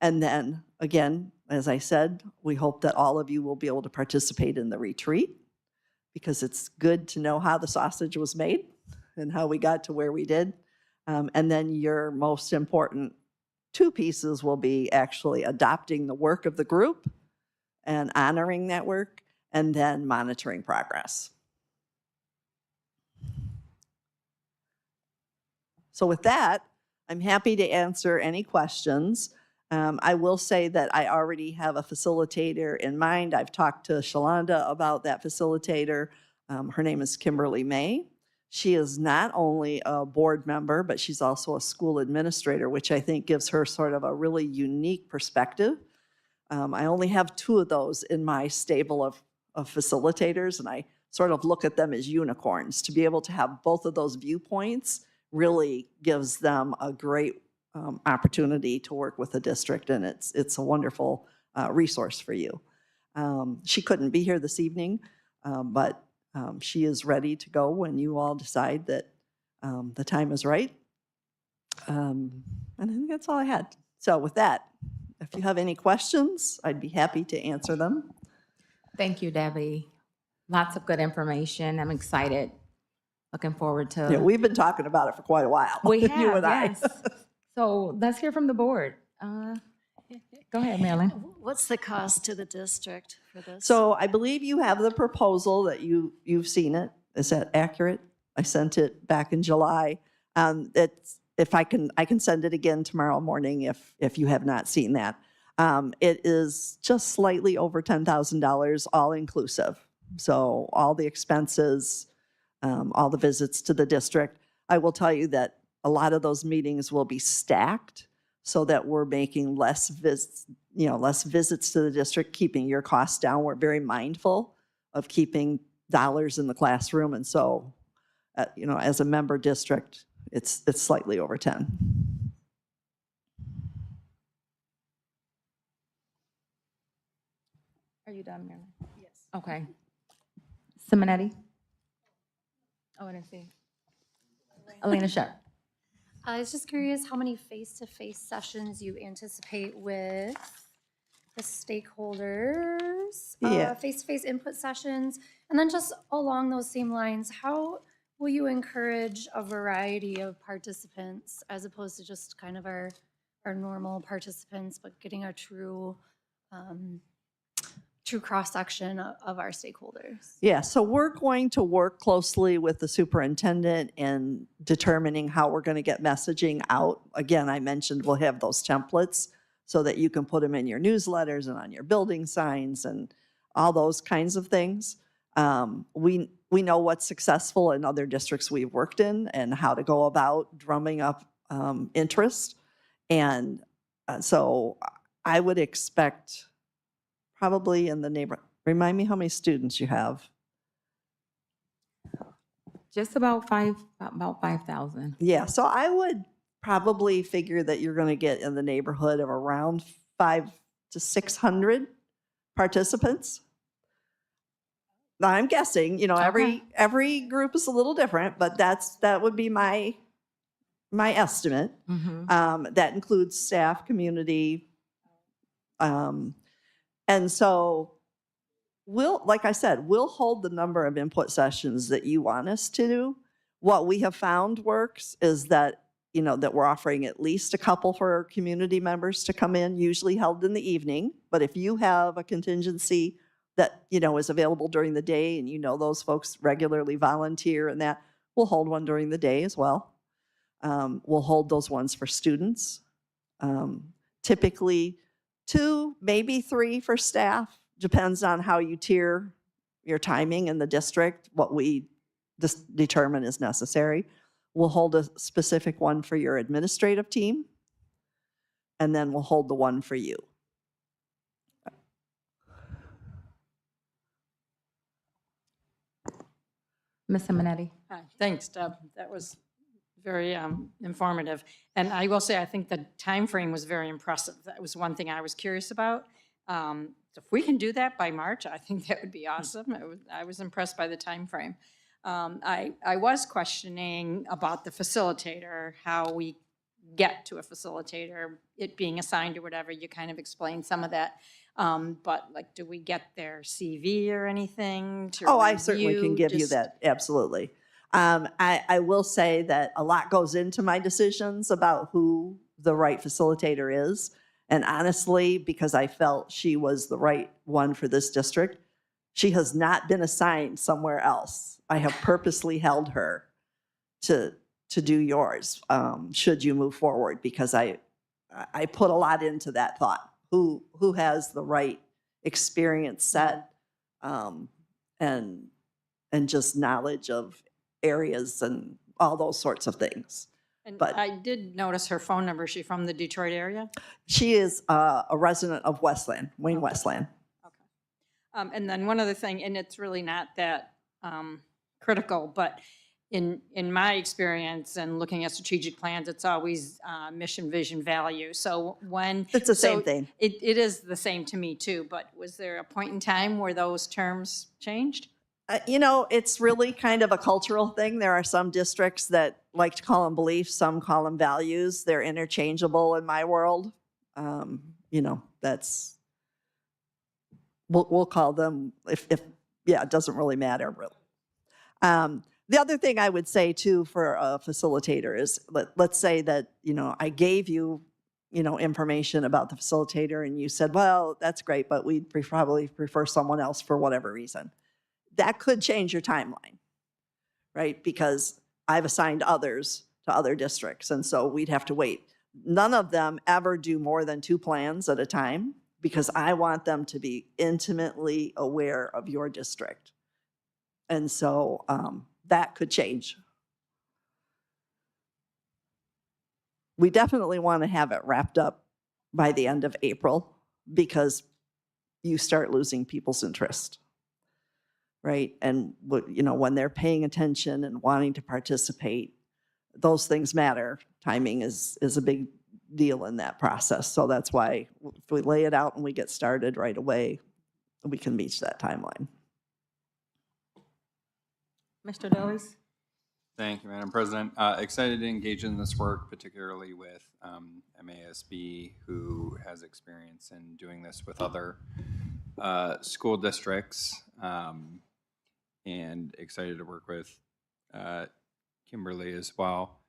And then, again, as I said, we hope that all of you will be able to participate in the retreat, because it's good to know how the sausage was made and how we got to where we did. And then your most important 2 pieces will be actually adopting the work of the group and honoring that work, and then monitoring progress. So with that, I'm happy to answer any questions. I will say that I already have a facilitator in mind. I've talked to Shalonda about that facilitator. Her name is Kimberly May. She is not only a board member, but she's also a school administrator, which I think gives her sort of a really unique perspective. I only have 2 of those in my stable of facilitators, and I sort of look at them as unicorns. To be able to have both of those viewpoints really gives them a great opportunity to work with the district, and it's a wonderful resource for you. She couldn't be here this evening, but she is ready to go when you all decide that the time is right. And I think that's all I had. So with that, if you have any questions, I'd be happy to answer them. Thank you, Debbie. Lots of good information. I'm excited. Looking forward to. Yeah, we've been talking about it for quite a while. We you have, and I. yes. So let's hear from the board. Go ahead, Marilyn. What's the cost to the district for this? So I believe you have the proposal that you've seen it. Is that accurate? I sent it back in July. It's if I can send it again tomorrow morning if you have not seen that. It is just slightly over $10,000 all inclusive. So all the expenses, all the visits to the district. I will tell you that a lot of those meetings will be stacked so that we're making less visits to the district, keeping your costs down. We're very mindful of keeping dollars in the classroom. And so, as a member district, it's slightly over 10. Are you done, Marilyn? Yes. Okay. Simonetti? Oh, I didn't see. Elena Sharp. I was just curious how many face-to-face sessions you anticipate with the stakeholders, Yeah. face-to-face input sessions, and then just along those same lines, how will you encourage a variety of participants as opposed to just kind of our normal participants, but getting a true cross-section of our stakeholders? Yeah, so we're going to work closely with the superintendent in determining how we're going to get messaging out. Again, I mentioned we'll have those templates so that you can put them in your newsletters and on your building signs and all those kinds of things. We know what's successful in other districts we've worked in and how to go about drumming up interest. And so I would expect probably in the neighborhood. Remind me how many students you have. Just about 5,000. Yeah, so I would probably figure that you're going to get in the neighborhood of around 500 to 600 participants. Now, I'm guessing, Okay. every group is a little different, but that would be my estimate. Mm-hmm. That includes staff, community. And so like I said, we'll hold the number of input sessions that you want us to do. What we have found works is that, that we're offering at least a couple for our community members to come in, usually held in the evening. But if you have a contingency that, is available during the day and those folks regularly volunteer and that, we'll hold one during the day as well. We'll hold those ones for students. Typically 2, maybe 3 for staff. Depends on how you tier your timing in the district, what we determine is necessary. We'll hold a specific one for your administrative team, and then we'll hold the one for you. Ms. Simonetti? Hi, thanks, Deb. That was very informative. And I will say, I think the time frame was very impressive. That was one thing I was curious about. If we can do that by March, I think that would be awesome. I was impressed by the time frame. I was questioning about the facilitator, how we get to a facilitator, it being assigned or whatever. You kind of explained some of that. But do we get their CV or anything to Oh, I certainly can review? give you Just- that, absolutely. I will say that a lot goes into my decisions about who the right facilitator is. And honestly, because I felt she was the right one for this district, she has not been assigned somewhere else. I have purposely held her to to do yours, should you move forward, because I put a lot into that thought. Who has the right experience set, and just knowledge of areas and all those sorts of things. And But- I did notice her phone number. Is she from the Detroit area? She is a resident of Westland, Wayne Westland. Okay. And then one other thing, and it's really not that critical, but in my experience and looking at strategic plans, it's always mission, vision, value. So when. It's the same so thing. It is the same to me too, but was there a point in time where those terms changed? It's really kind of a cultural thing. There are some districts that like to call them beliefs, some call them values. They're interchangeable in my world. That's, we'll call them, if it doesn't really matter, really. The other thing I would say too for a facilitator is, let's say that, I gave you, information about the facilitator and you said, well, that's great, but we'd probably prefer someone else for whatever reason. That could change your timeline, right? Because I've assigned others to other districts, and so we'd have to wait. None of them ever do more than 2 plans at a time, because I want them to be intimately aware of your district. And so that could change. We definitely want to have it wrapped up by the end of April, because you start losing people's interest. Right? And when they're paying attention and wanting to participate, those things matter. Timing is a big deal in that process. So that's why if we lay it out and we get started right away, we can reach that timeline. Mr. Davies? Thank you, Madam President. Excited to engage in this work, particularly with MASB, who has experience in doing this with other school districts. And excited to work with Kimberly as well.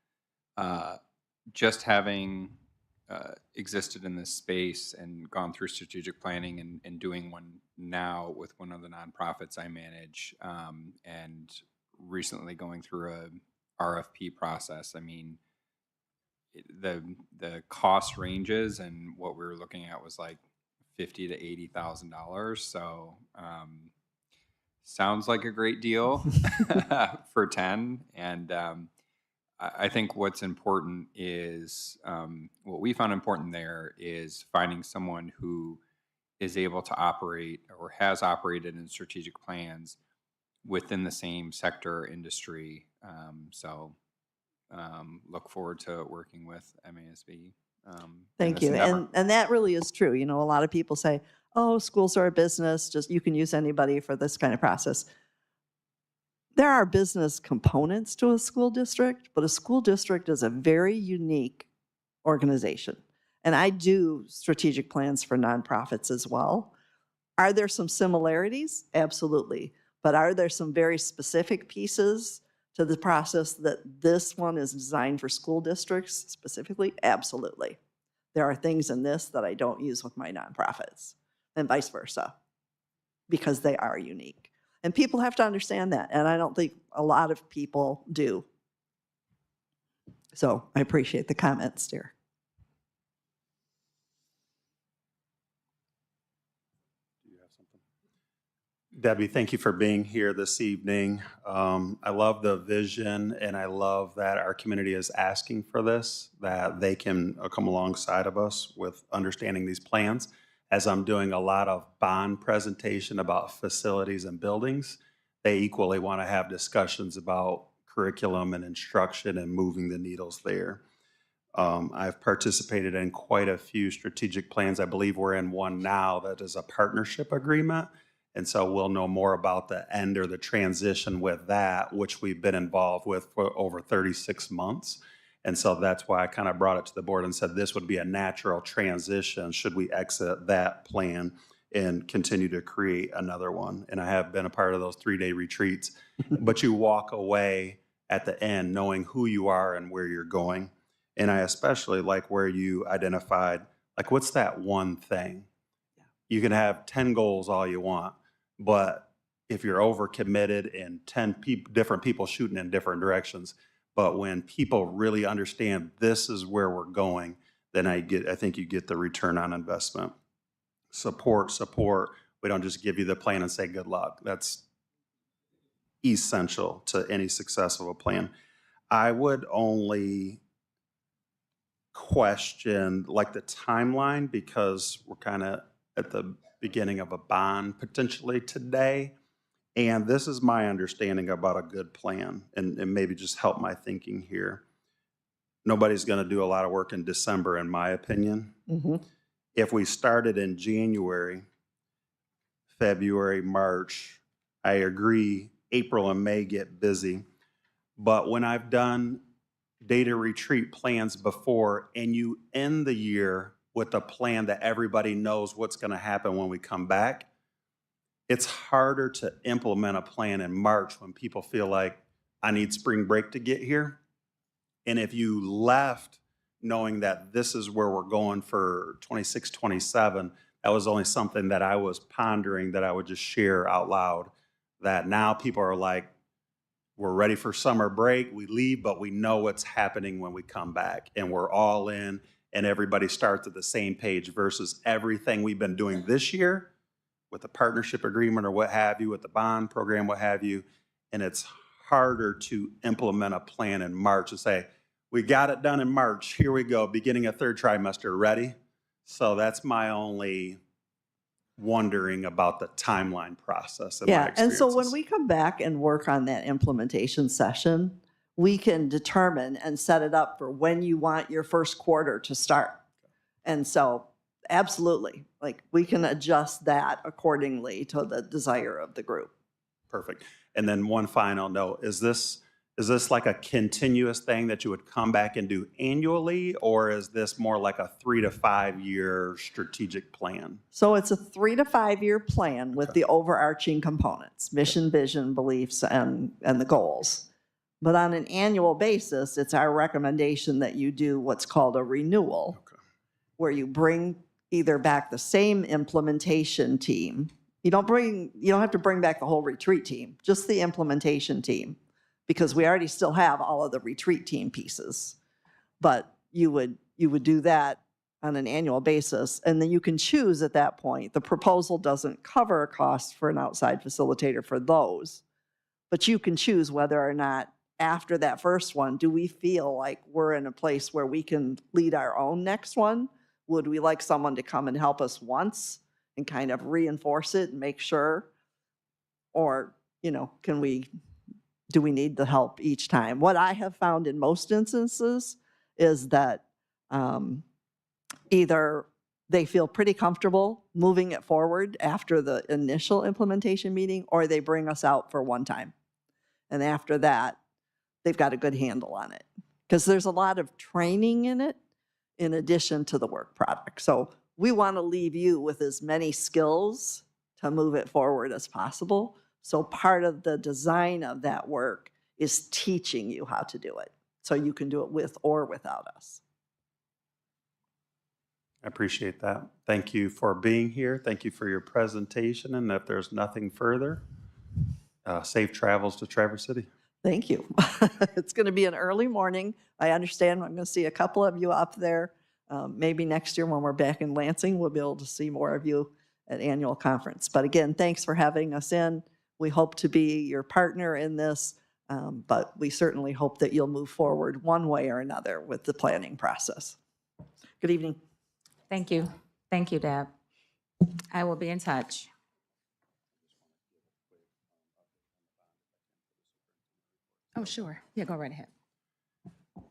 Just having existed in this space and gone through strategic planning and doing one now with one of the nonprofits I manage, and recently going through a RFP process. I mean, the cost ranges and what we were looking at was like $50,000 to $80,000. So sounds like a great deal for 10. And I think what's important is, what we found important there is finding someone who is able to operate or has operated in strategic plans within the same sector or industry. Look forward to working with MASB. Thank you. And that really is true. A lot of people say, oh, schools are a business, just you can use anybody for this kind of process. There are business components to a school district, but a school district is a very unique organization. And I do strategic plans for nonprofits as well. Are there some similarities? Absolutely. But are there some very specific pieces to the process that this one is designed for school districts specifically? Absolutely. There are things in this that I don't use with my nonprofits, and vice versa, because they are unique. And people have to understand that, and I don't think a lot of people do. So I appreciate the comments, dear. Debbie, thank you for being here this evening. I love the vision, and I love that our community is asking for this, that they can come alongside of us with understanding these plans. As I'm doing a lot of bond presentation about facilities and buildings, they equally want to have discussions about curriculum and instruction and moving the needles there. I've participated in quite a few strategic plans. I believe we're in one now that is a partnership agreement. And so we'll know more about the end or the transition with that, which we've been involved with for over 36 months. And so that's why I kind of brought it to the board and said this would be a natural transition should we exit that plan and continue to create another one. And I have been a part of those 3-day retreats. But you walk away at the end knowing who you are and where you're going. And I especially like where you identified, like, what's that one thing? You can have 10 goals all you want, but if you're overcommitted and 10 different people shooting in different directions, But when people really understand this is where we're going, then I think you get the return on investment. Support. We don't just give you the plan and say good luck. That's essential to any success of a plan. I would only question like the timeline because we're kind of at the beginning of a bond potentially today. And this is my understanding about a good plan and maybe just help my thinking here. Nobody's going to do a lot of work in December, in my opinion. If we started in January, February, March, I agree, April and May get busy. But when I've done data retreat plans before and you end the year with a plan that everybody knows what's going to happen when we come back, it's harder to implement a plan in March when people feel like I need spring break to get here. And if you left knowing that this is where we're going for 26, 27, that was only something that I was pondering that I would just share out loud, that now people are like, we're ready for summer break, we leave, but we know what's happening when we come back and we're all in and everybody starts at the same page versus everything we've been doing this year with the partnership agreement or what have you, with the bond program, what have you. And it's harder to implement a plan in March and say, we got it done in March, here we go, beginning of third trimester, ready? So that's my only wondering about the timeline process. Yeah, and so when we come back and work on that implementation session, we can determine and set it up for when you want your first quarter to start. And so absolutely, like we can adjust that accordingly to the desire of the group. Perfect. And then one final note, is this like a continuous thing that you would come back and do annually, or is this more like a 3 to 5 year strategic plan? So it's a 3 to 5 year plan with the overarching components, mission, vision, beliefs, and the goals. But on an annual basis, it's our recommendation that you do what's called a renewal, where you bring either back the same implementation team. You don't have to bring back the whole retreat team, just the implementation team, because we already still have all of the retreat team pieces. But you would do that on an annual basis, and then you can choose at that point. The proposal doesn't cover a cost for an outside facilitator for those, but you can choose whether or not after that first one, do we feel like we're in a place where we can lead our own next one? Would we like someone to come and help us once and kind of reinforce it and make sure? Or, do we need the help each time? What I have found in most instances is that either they feel pretty comfortable moving it forward after the initial implementation meeting, or they bring us out for one time. And after that, they've got a good handle on it. Because there's a lot of training in it in addition to the work product. So we want to leave you with as many skills to move it forward as possible. So part of the design of that work is teaching you how to do it, so you can do it with or without us. I appreciate that. Thank you for being here. Thank you for your presentation. And if there's nothing further, safe travels to Traverse City. Thank you. It's going to be an early morning. I understand I'm going to see a couple of you up there. Maybe next year when we're back in Lansing, we'll be able to see more of you at annual conference. But again, thanks for having us in. We hope to be your partner in this, but we certainly hope that you'll move forward one way or another with the planning process. Good evening. Thank you. Thank you, Deb. I will be in touch. Oh, sure. Yeah, go right ahead.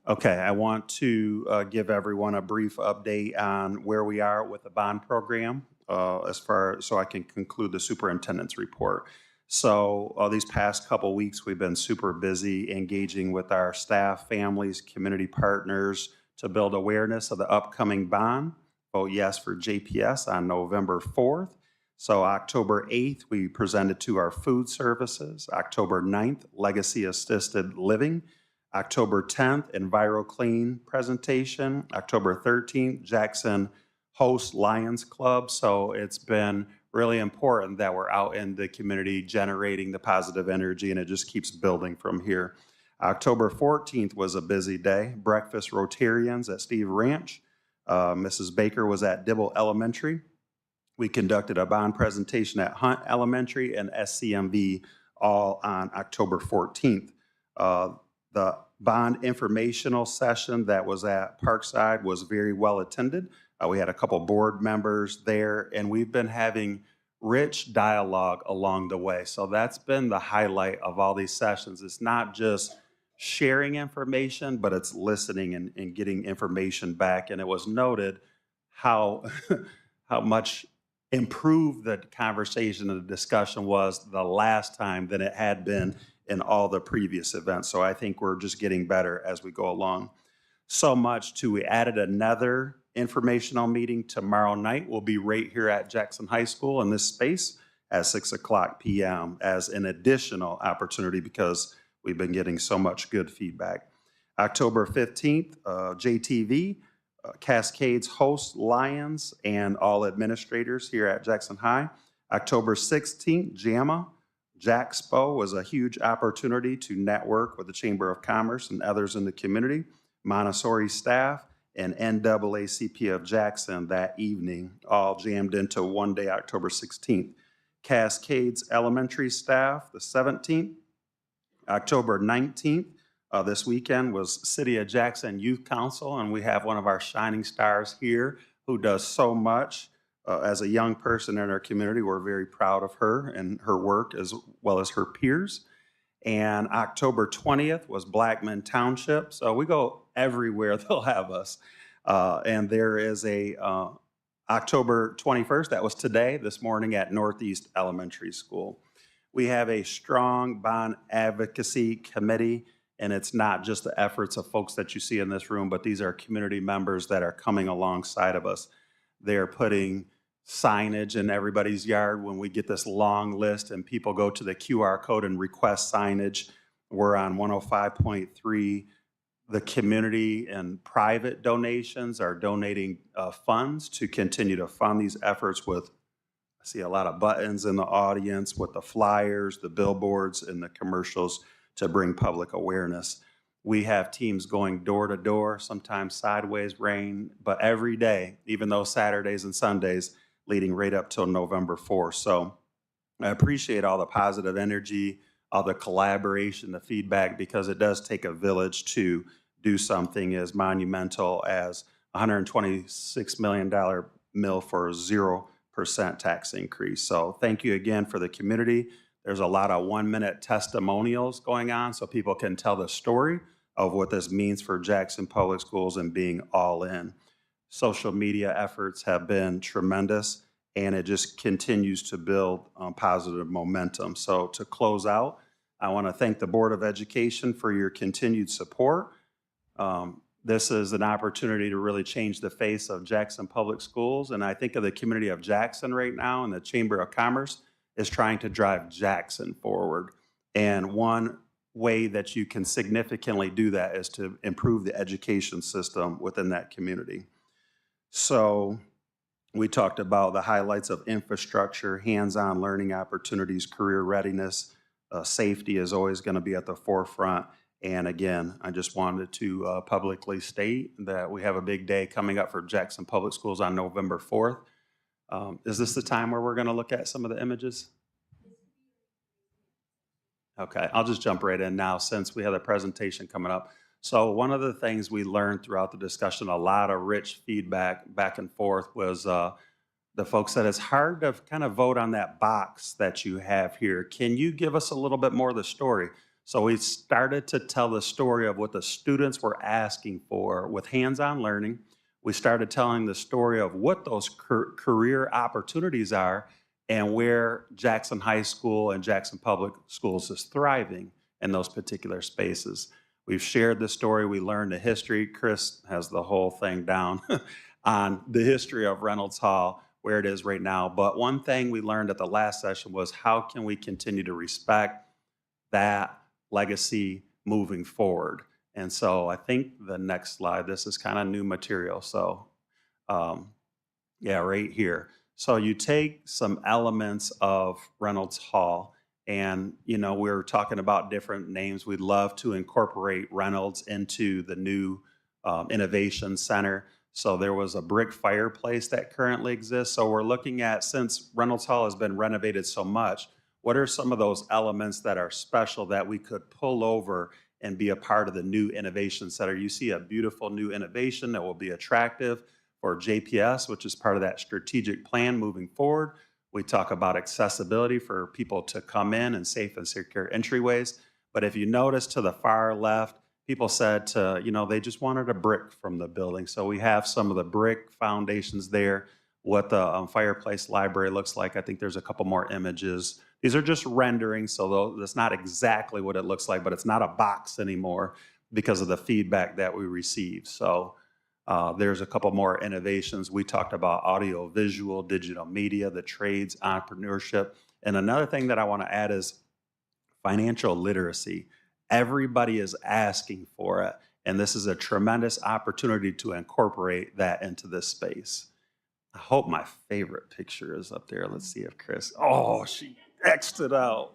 Okay, I want to give everyone a brief update on where we are with the bond program so I can conclude the superintendent's report. So these past couple weeks, we've been super busy engaging with our staff, families, community partners to build awareness of the upcoming bond. Vote yes for JPS on November 4th. So October 8th, we presented to our food services. October 9th, legacy assisted living. October 10th, EnviroClean presentation. October 13th, Jackson hosts Lions Club. So it's been really important that we're out in the community generating the positive energy, and it just keeps building from here. October 14th was a busy day. Breakfast Rotarians at Steve Ranch. Mrs. Baker was at Dibble Elementary. We conducted a bond presentation at Hunt Elementary and SCMV all on October 14th. The bond informational session that was at Parkside was very well attended. We had a couple board members there, and we've been having rich dialogue along the way. So that's been the highlight of all these sessions. It's not just sharing information, but it's listening and getting information back. And it was noted how, how much improved the conversation and the discussion was the last time than it had been in all the previous events. So I think we're just getting better as we go along. So much to, we added another informational meeting tomorrow night. We'll be right here at Jackson High School in this space at 6:00 p.m. as an additional opportunity because we've been getting so much good feedback. October 15th, JTV, Cascades hosts Lions and all administrators here at Jackson High. October 16th, JAMA, JAXPO was a huge opportunity to network with the Chamber of Commerce and others in the community, Montessori staff, and NAACP of Jackson that evening, all jammed into one day, October 16th. Cascades Elementary staff, the 17th. October 19th, this weekend was City of Jackson Youth Council, and we have one of our shining stars here who does so much as a young person in our community. We're very proud of her and her work as well as her peers. And October 20th was Blackman Township. So we go everywhere they'll have us. And there is a October 21st, that was today, this morning at Northeast Elementary School. We have a strong bond advocacy committee, and it's not just the efforts of folks that you see in this room, but these are community members that are coming alongside of us. They're putting signage in everybody's yard when we get this long list and people go to the QR code and request signage. We're on 105.3. The community and private donations are donating funds to continue to fund these efforts with, I see a lot of buttons in the audience with the flyers, the billboards, and the commercials to bring public awareness. We have teams going door to door, sometimes sideways rain, but every day, even those Saturdays and Sundays, leading right up till November 4th. So I appreciate all the positive energy, all the collaboration, the feedback, because it does take a village to do something as monumental as $126 million mill for 0% tax increase. So thank you again for the community. There's a lot of 1-minute testimonials going on so people can tell the story of what this means for Jackson Public Schools and being all in. Social media efforts have been tremendous, and it just continues to build positive momentum. So to close out, I want to thank the Board of Education for your continued support. This is an opportunity to really change the face of Jackson Public Schools, and I think of the community of Jackson right now, and the Chamber of Commerce is trying to drive Jackson forward. And one way that you can significantly do that is to improve the education system within that community. So we talked about the highlights of infrastructure, hands-on learning opportunities, career readiness. Safety is always going to be at the forefront. And again, I just wanted to publicly state that we have a big day coming up for Jackson Public Schools on November 4th. Is this the time where we're going to look at some of the images? Okay, I'll just jump right in now since we have a presentation coming up. So one of the things we learned throughout the discussion, a lot of rich feedback back and forth, was the folks said it's hard to kind of vote on that box that you have here. Can you give us a little bit more of the story? So we started to tell the story of what the students were asking for with hands-on learning. We started telling the story of what those career opportunities are and where Jackson High School and Jackson Public Schools is thriving in those particular spaces. We've shared the story. We learned the history. Chris has the whole thing down on the history of Reynolds Hall, where it is right now. But one thing we learned at the last session was how can we continue to respect that legacy moving forward? And so I think the next slide, this is kind of new material. So yeah, right here. So you take some elements of Reynolds Hall And, you know, we were talking about different names. We'd love to incorporate Reynolds into the new Innovation Center. So there was a brick fireplace that currently exists. So we're looking at, since Reynolds Hall has been renovated so much, what are some of those elements that are special that we could pull over and be a part of the new Innovation Center? You see a beautiful new innovation that will be attractive for JPS, which is part of that strategic plan moving forward. We talk about accessibility for people to come in and safe and secure entryways. But if you notice to the far left, people said they just wanted a brick from the building. So we have some of the brick foundations there, what the fireplace library looks like. I think there's a couple more images. These are just renderings, so that's not exactly what it looks like, but it's not a box anymore because of the feedback that we receive. So there's a couple more innovations. We talked about audio, visual, digital media, the trades, entrepreneurship. And another thing that I want to add is financial literacy. Everybody is asking for it, and this is a tremendous opportunity to incorporate that into this space. I hope my favorite picture is up there. Let's see if Chris, she X'd it out.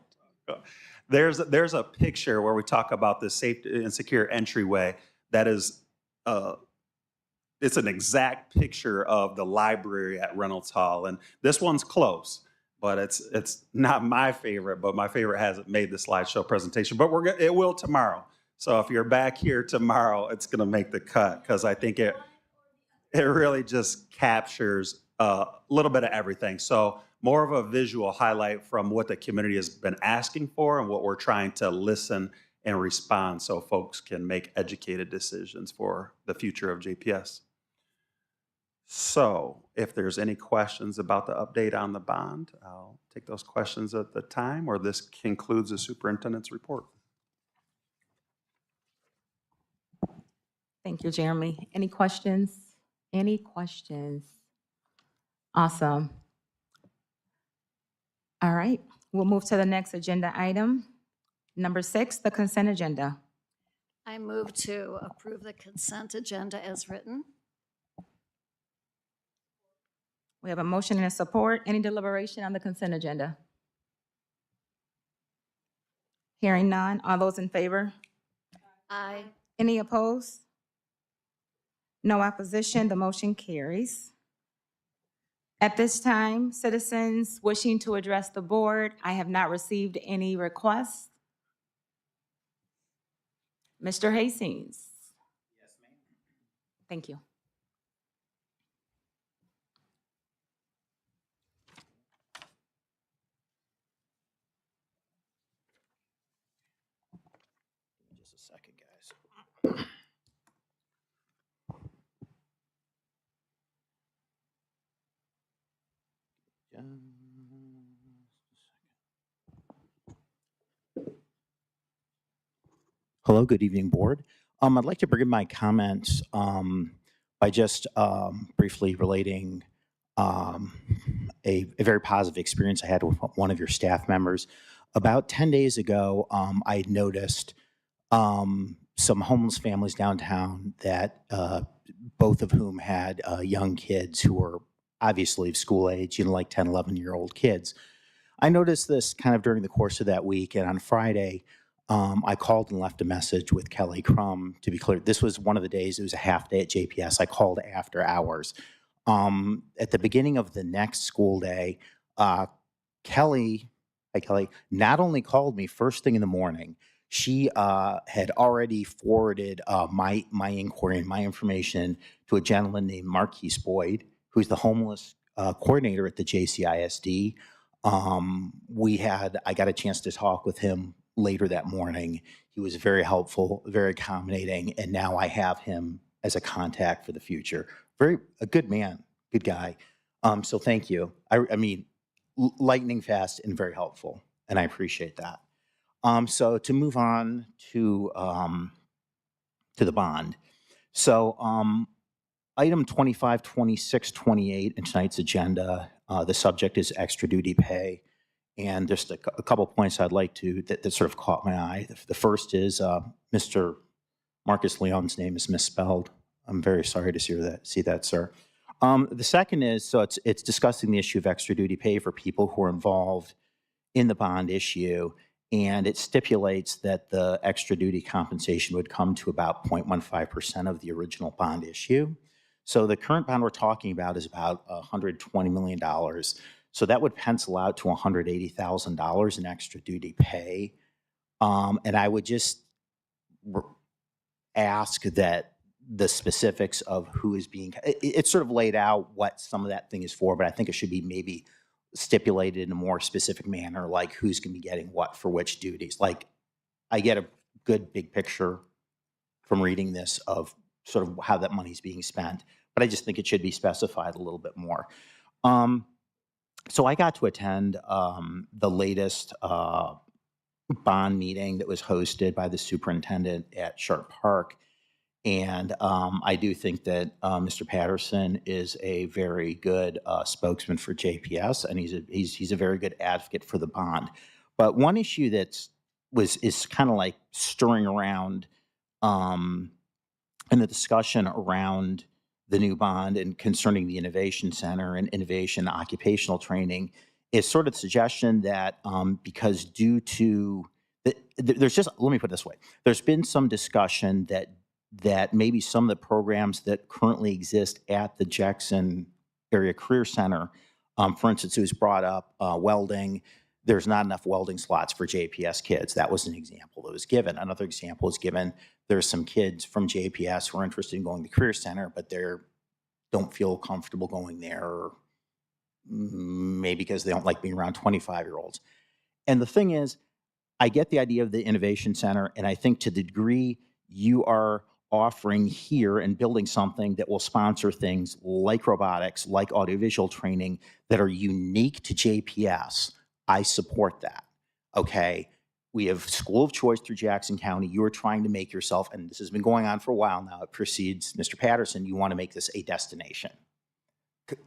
There's a picture where we talk about this safe and secure entryway that is, it's an exact picture of the library at Reynolds Hall. And this one's close, but it's not my favorite, but my favorite hasn't made the slideshow presentation, but it will tomorrow. So if you're back here tomorrow, it's gonna make the cut, because I think it really just captures a little bit of everything. So more of a visual highlight from what the community has been asking for and what we're trying to listen and respond so folks can make educated decisions for the future of JPS. So if there's any questions about the update on the bond, I'll take those questions at the time, or this concludes the superintendent's report. Thank you, Jeremy. Any questions? Any questions? Awesome. All right, we'll move to the next agenda item. Number 6, the consent agenda. I move to approve the consent agenda as written. We have a motion and a support. Any deliberation on the consent agenda? Hearing none. All those in favor? Aye. Any opposed? No opposition. The motion carries. At this time, citizens wishing to address the board, I have not received any requests. Mr. Hastings? Yes, ma'am. Thank you. Just a second, guys. Hello, good evening, board. I'd like to begin my comments by just briefly relating a very positive experience I had with one of your staff members. About 10 days ago, I noticed some homeless families downtown that both of whom had young kids who were obviously of school age, like 10, 11-year-old kids. I noticed this kind of during the course of that week, and on Friday, I called and left a message with Kelly Crum. To be clear, this was one of the days, it was a half day at JPS. I called after hours. At the beginning of the next school day, Kelly not only called me first thing in the morning, she had already forwarded my inquiry and my information to a gentleman named Marquise Boyd, who's the homeless coordinator at the JCISD. I got a chance to talk with him later that morning. He was very helpful, very accommodating, and now I have him as a contact for the future. A good man, good guy. So thank you. I mean, lightning fast and very helpful, and I appreciate that. So to move on to the bond. So item 25, 26, 28 in tonight's agenda, the subject is extra duty pay. And just a couple points I'd like to, that sort of caught my eye. The first is Mr. Marcus Leon's name is misspelled. I'm very sorry to see that, sir. The second is, so it's discussing the issue of extra duty pay for people who are involved in the bond issue, and it stipulates that the extra duty compensation would come to about 0.15% of the original bond issue. So the current bond we're talking about is about $120 million. So that would pencil out to $180,000 in extra duty pay. And I would just ask that the specifics of who is being, it's sort of laid out what some of that thing is for, but I think it should be maybe stipulated in a more specific manner, like who's going to be getting what for which duties. Like, I get a good big picture from reading this of sort of how that money's being spent, but I just think it should be specified a little bit more. So I got to attend the latest bond meeting that was hosted by the superintendent at Sharp Park. And I do think that Mr. Patterson is a very good spokesman for JPS, and he's a very good advocate for the bond. But one issue is kind of like stirring around in the discussion around the new bond and concerning the Innovation Center and innovation occupational training is sort of the suggestion that because due to there's just, let me put it this way, there's been some discussion that maybe some of the programs that currently exist at the Jackson Area Career Center, for instance, it was brought up welding. There's not enough welding slots for JPS kids. That was an example that was given. Another example is given, there's some kids from JPS who are interested in going to the Career Center, but they don't feel comfortable going there, or maybe because they don't like being around 25-year-olds. And the thing is, I get the idea of the Innovation Center, and I think to the degree you are offering here and building something that will sponsor things like robotics, like audiovisual training that are unique to JPS, I support that, okay? We have school of choice through Jackson County. You are trying to make yourself, and this has been going on for a while now, it precedes Mr. Patterson, you want to make this a destination.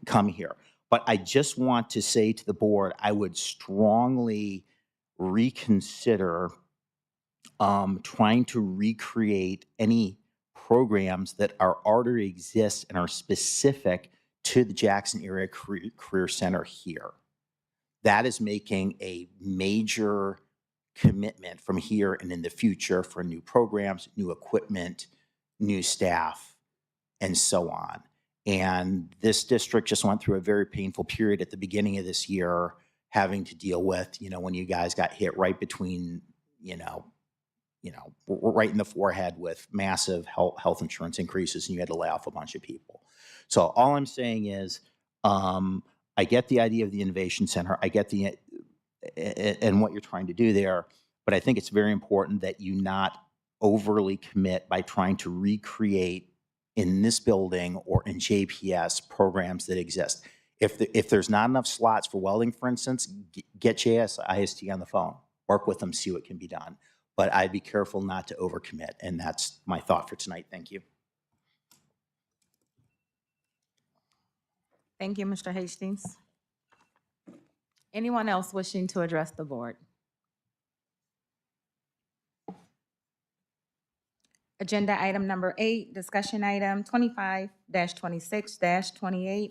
Come here. But I just want to say to the board, I would strongly reconsider trying to recreate any programs that already exist and are specific to the Jackson Area Career Center here. That is making a major commitment from here and in the future for new programs, new equipment, new staff, and so on. And this district just went through a very painful period at the beginning of this year, having to deal with, when you guys got hit right between, right in the forehead with massive health insurance increases, and you had to lay off a bunch of people. So all I'm saying is, I get the idea of the Innovation Center. I get and what you're trying to do there, but I think it's very important that you not overly commit by trying to recreate in this building or in JPS programs that exist. If there's not enough slots for welding, for instance, get IST on the phone, work with them, see what can be done. But I'd be careful not to overcommit, and that's my thought for tonight. Thank you. Thank you, Mr. Hastings. Anyone else wishing to address the board? Agenda item number 8, discussion item 25-26-28,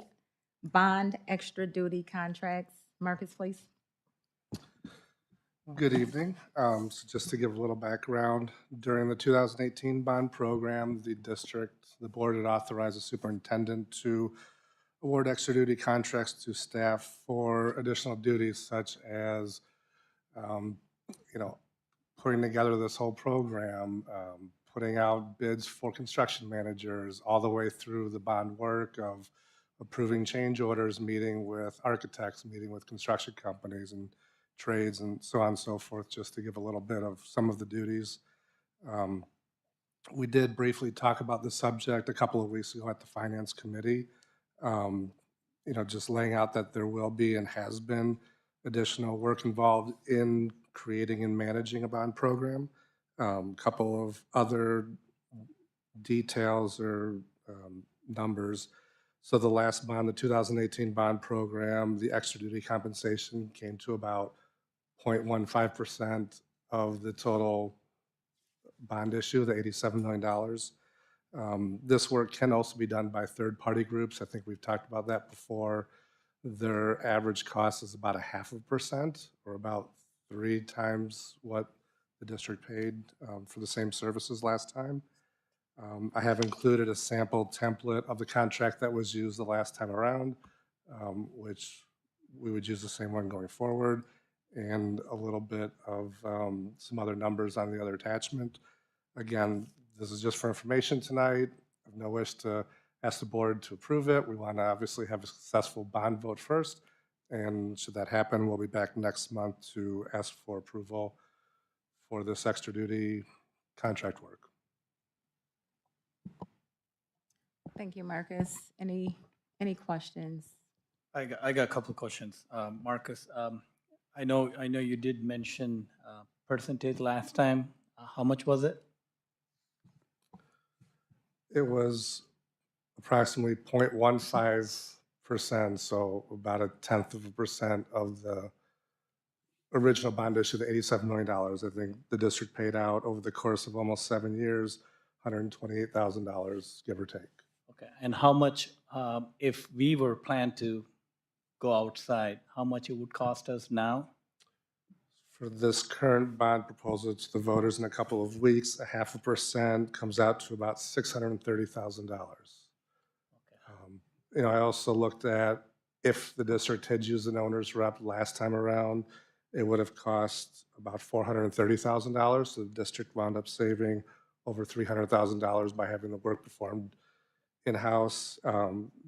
bond extra duty contracts. Marcus, please. Good evening. So just to give a little background, during the 2018 bond program, the board had authorized the superintendent to award extra duty contracts to staff for additional duties such as, putting together this whole program, putting out bids for construction managers, all the way through the bond work of approving change orders, meeting with architects, meeting with construction companies and trades and so on and so forth, just to give a little bit of some of the duties. We did briefly talk about the subject a couple of weeks ago at the Finance Committee, just laying out that there will be and has been additional work involved in creating and managing a bond program. Couple of other details or numbers. So the last bond, the 2018 bond program, the extra duty compensation came to about 0.15% of the total bond issue, the $87 million. This work can also be done by third-party groups. I think we've talked about that before. Their average cost is about 0.5%, or about 3 times what the district paid for the same services last time. I have included a sample template of the contract that was used the last time around, which we would use the same one going forward, and a little bit of some other numbers on the other attachment. Again, this is just for information tonight. I have no wish to ask the board to approve it. We want to obviously have a successful bond vote first, and should that happen, we'll be back next month to ask for approval for this extra duty contract work. Thank you, Marcus. Any questions? I got a couple of questions. Marcus, I know you did mention percentage last time. How much was it? It was approximately 0.15%, so about 0.1% of the original bond issue, the $87 million. I think the district paid out over the course of almost 7 years, $128,000, give or take. Okay, and how much, if we were planned to go outside, how much it would cost us now? For this current bond proposal to the voters in a couple of weeks, 0.5% comes out to about $630,000. I also looked at if the district had used an owner's rep last time around, it would have cost about $430,000. So the district wound up saving over $300,000 by having the work performed in-house.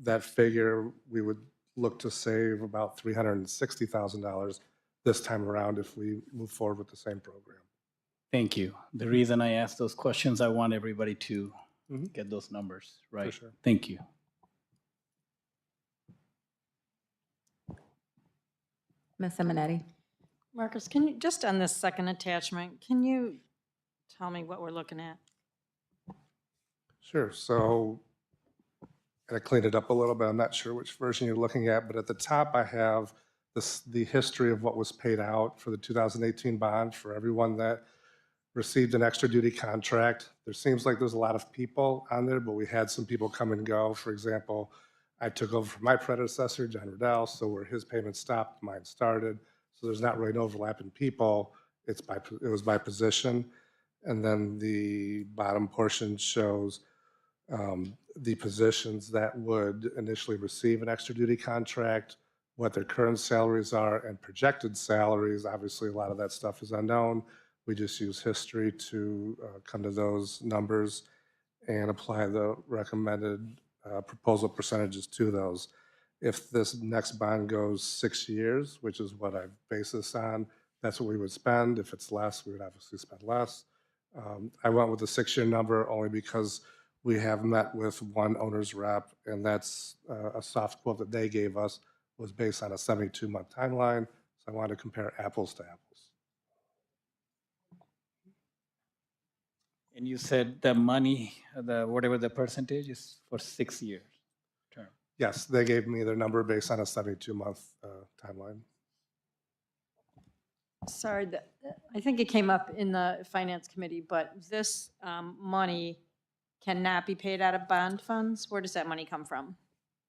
That figure, we would look to save about $360,000 this time around if we move forward with the same program. Thank you. The reason I ask those questions, I want everybody to get those numbers right. sure. Thank you. Ms. Simonetti? Marcus, can you, just on this second attachment, can you tell me what we're looking at? Sure. So I cleaned it up a little bit. I'm not sure which version you're looking at, but at the top I have the history of what was paid out for the 2018 bond for everyone that received an extra duty contract. There seems like there's a lot of people on there, but we had some people come and go. For example, I took over from my predecessor, John Riddell, so where his payment stopped, mine started. So there's not really an overlap in people. It was by position. And then the bottom portion shows the positions that would initially receive an extra duty contract, what their current salaries are, and projected salaries. Obviously, a lot of that stuff is unknown. We just use history to come to those numbers and apply the recommended proposal percentages to those. If this next bond goes 6 years, which is what I've based this on, that's what we would spend. If it's less, we would obviously spend less. I went with the 6-year number only because we have met with one owner's rep, and that's a soft quote that they gave us was based on a 72-month timeline. So I wanted to compare apples to apples. And you said the money, whatever the percentage is for 6 years term. Yes, they gave me their number based on a 72-month timeline. Sorry, I think it came up in the finance committee, but this money cannot be paid out of bond funds? Where does that money come from?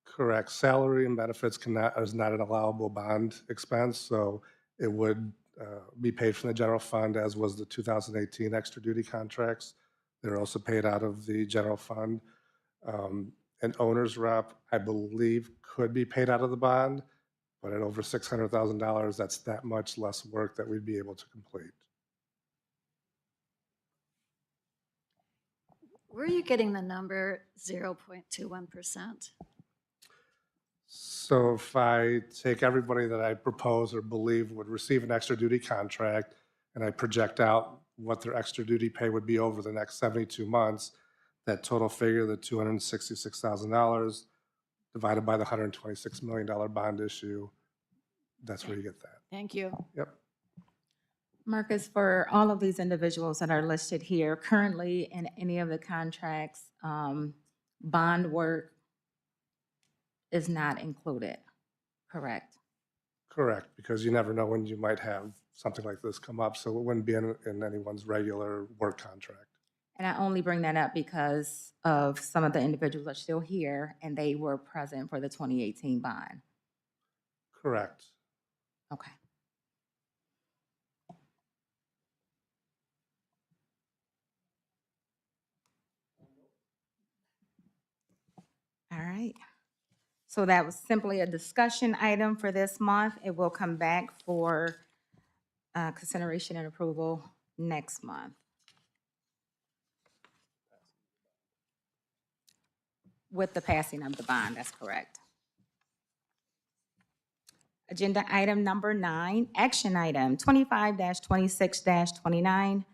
Correct. Salary and benefits is not an allowable bond expense, so it would be paid from the general fund, as was the 2018 extra duty contracts. They're also paid out of the general fund. An owner's rep, I believe, could be paid out of the bond, but at over $600,000, that's that much less work that we'd be able to complete. Where are you getting the number 0.21%? So if I take everybody that I propose or believe would receive an extra duty contract, and I project out what their extra duty pay would be over the next 72 months, that total figure, the $266,000, divided by the $126 million bond issue, that's where you get that. Thank you. Yep. Marcus, for all of these individuals that are listed here, currently in any of the contracts, bond work is not included, correct? Correct, because you never know when you might have something like this come up, so it wouldn't be in anyone's regular work contract. And I only bring that up because of some of the individuals that are still here, and they were present for the 2018 bond. Correct. Okay. All right. So that was simply a discussion item for this month. It will come back for consideration and approval next month. With the passing of the bond, that's correct. Agenda item number 9, action item 25-26-29,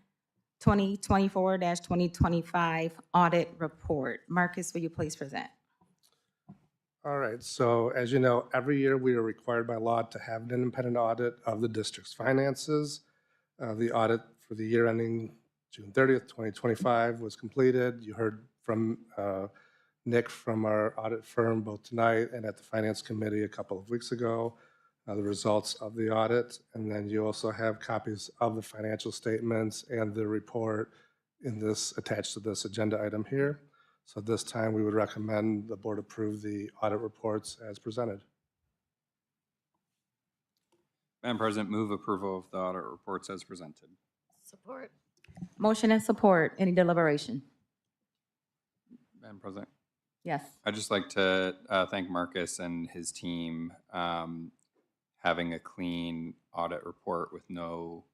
2024-2025 audit report. Marcus, will you please present? All right, so as you know, every year we are required by law to have an independent audit of the district's finances. The audit for the year ending June 30th, 2025 was completed. You heard from Nick from our audit firm both tonight and at the Finance Committee a couple of weeks ago, the results of the audit. And then you also have copies of the financial statements and the report in this, attached to this agenda item here. So at this time, we would recommend the board approve the audit reports as presented. Madam President, move approval of the audit reports as presented. Support. Motion and support. Any deliberation? Madam President, Yes. I'd just like to thank Marcus and his team. Having a clean audit report with no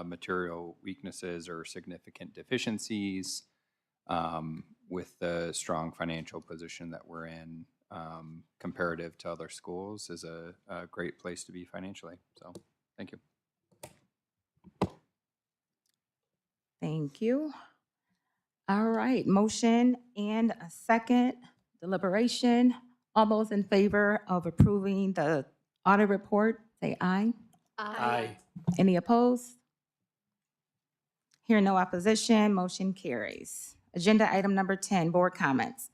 material weaknesses or significant deficiencies, with the strong financial position that we're in comparative to other schools is a great place to be financially. So thank you. Thank you. All right, motion and a second, deliberation. All those in favor of approving the audit report, say aye. Aye. Any opposed? Hearing no opposition, motion carries. Agenda item number 10, board comments.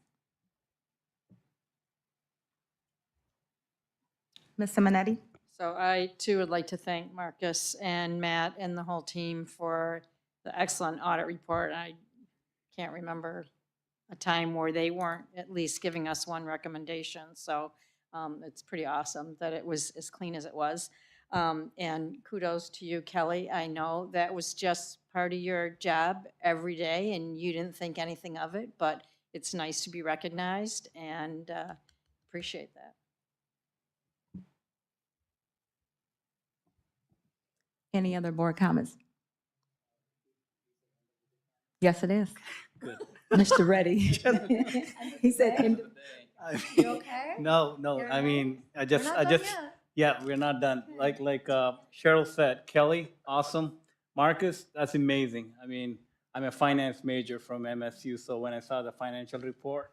Ms. Simonetti? So I too would like to thank Marcus and Matt and the whole team for the excellent audit report. I can't remember a time where they weren't at least giving us one recommendation. So it's pretty awesome that it was as clean as it was. And kudos to you, Kelly. I know that was just part of your job every day and you didn't think anything of it, but it's nice to be recognized and appreciate that. Any other board comments? Yes, it is. Good. Mr. Reddy. He said, You okay? No, You're I okay? mean, We're not done yet. yeah, we're not done. Like Cheryl said, Kelly, awesome. Marcus, that's amazing. I mean, I'm a finance major from MSU, so when I saw the financial report,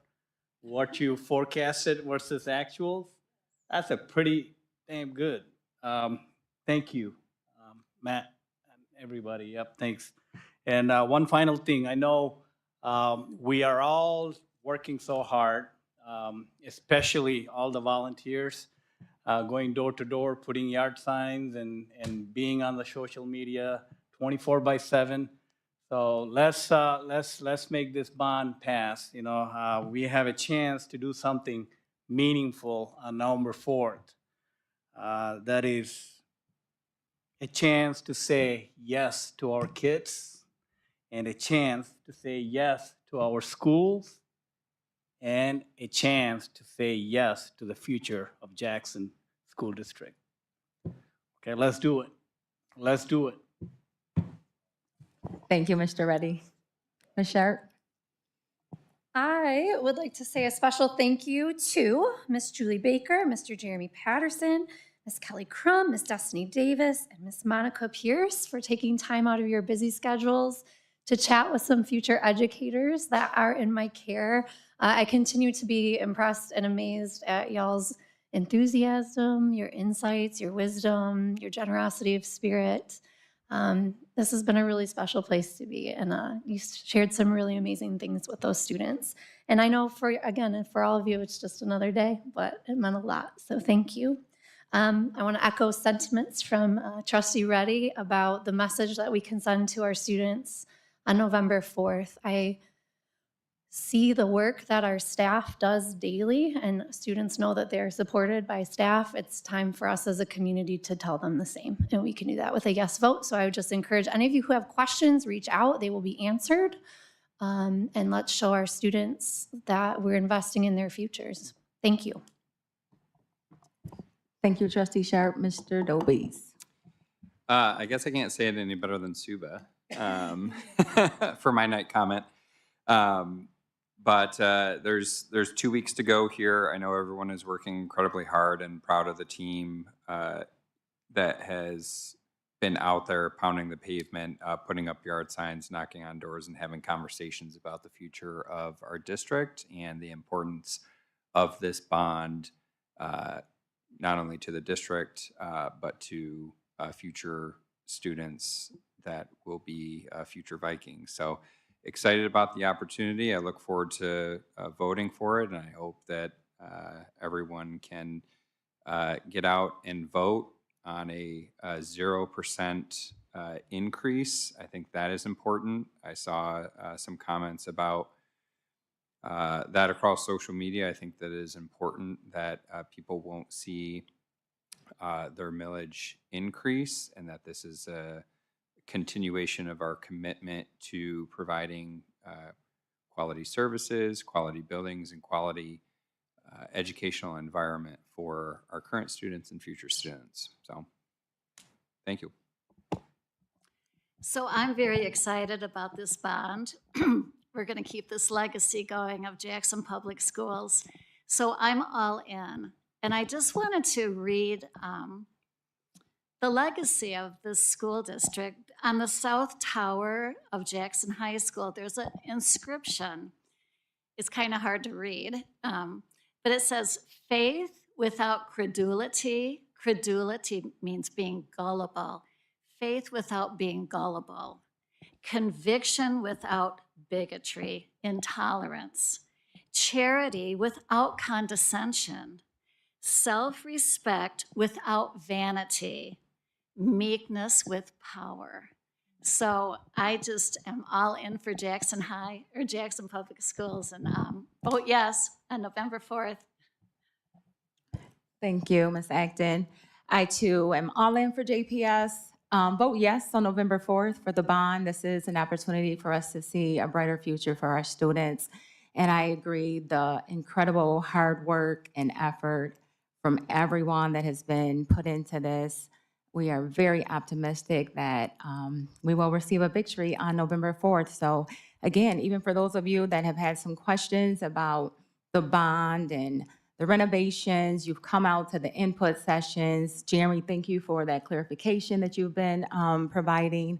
what you forecasted versus actuals, that's a pretty damn good. Thank you, Matt and everybody. Yep, thanks. And one final thing, I know we are all working so hard, especially all the volunteers, going door to door, putting yard signs and being on the social media 24/7. So let's make this bond pass. You know, we have a chance to do something meaningful on November 4th. That is a chance to say yes to our kids and a chance to say yes to our schools and a chance to say yes to the future of Jackson School District. Okay, let's do it. Let's do it. thank you, Mr. Reddy. Ms. Sharp? I would like to say a special thank you to Miss Julie Baker, Mr. Jeremy Patterson, Miss Kelly Crum, Miss Destiny Davis, and Miss Monica Pierce for taking time out of your busy schedules to chat with some future educators that are in my care. I continue to be impressed and amazed at y'all's enthusiasm, your insights, your wisdom, your generosity of spirit. This has been a really special place to be, and you shared some really amazing things with those students. And I know for all of you, it's just another day, but it meant a lot, so thank you. I want to echo sentiments from Trustee Reddy about the message that we can send to our students on November 4th. I see the work that our staff does daily and students know that they're supported by staff, it's time for us as a community to tell them the same. And we can do that with a yes vote. So I would just encourage any of you who have questions, reach out. They will be answered. And let's show our students that we're investing in their futures. Thank you. Thank you, Trustee Sharp. Mr. Dobies. I guess I can't say it any better than Suba for my night comment. But there's 2 weeks to go here. I know everyone is working incredibly hard and proud of the team that has been out there pounding the pavement, putting up yard signs, knocking on doors, and having conversations about the future of our district and the importance of this bond, not only to the district, but to future students that will be future Vikings. So excited about the opportunity. I look forward to voting for it, and I hope that everyone can get out and vote on a 0% increase. I think that is important. I saw some comments about that across social media. I think that it is important that people won't see their millage increase, and that this is a continuation of our commitment to providing quality services, quality buildings, and quality educational environment for our current students and future students. So, thank you. So I'm very excited about this bond. We're going to keep this legacy going of Jackson Public Schools. So I'm all in. And I just wanted to read the legacy of this school district. On the south tower of Jackson High School, there's an inscription. It's kind of hard to read, but it says, "Faith without credulity." Credulity means being gullible. Faith without being gullible. Conviction without bigotry, intolerance. Charity without condescension. Self-respect without vanity. Meekness with power. So I just am all in for Jackson High or Jackson Public Schools, and vote yes on November 4th. Thank you, Ms. Acton. I too am all in for JPS. Vote yes on November 4th for the bond. This is an opportunity for us to see a brighter future for our students. And I agree, the incredible hard work and effort from everyone that has been put into this. We are very optimistic that we will receive a victory on November 4th. So again, even for those of you that have had some questions about the bond and the renovations, you've come out to the input sessions. Jeremy, thank you for that clarification that you've been providing.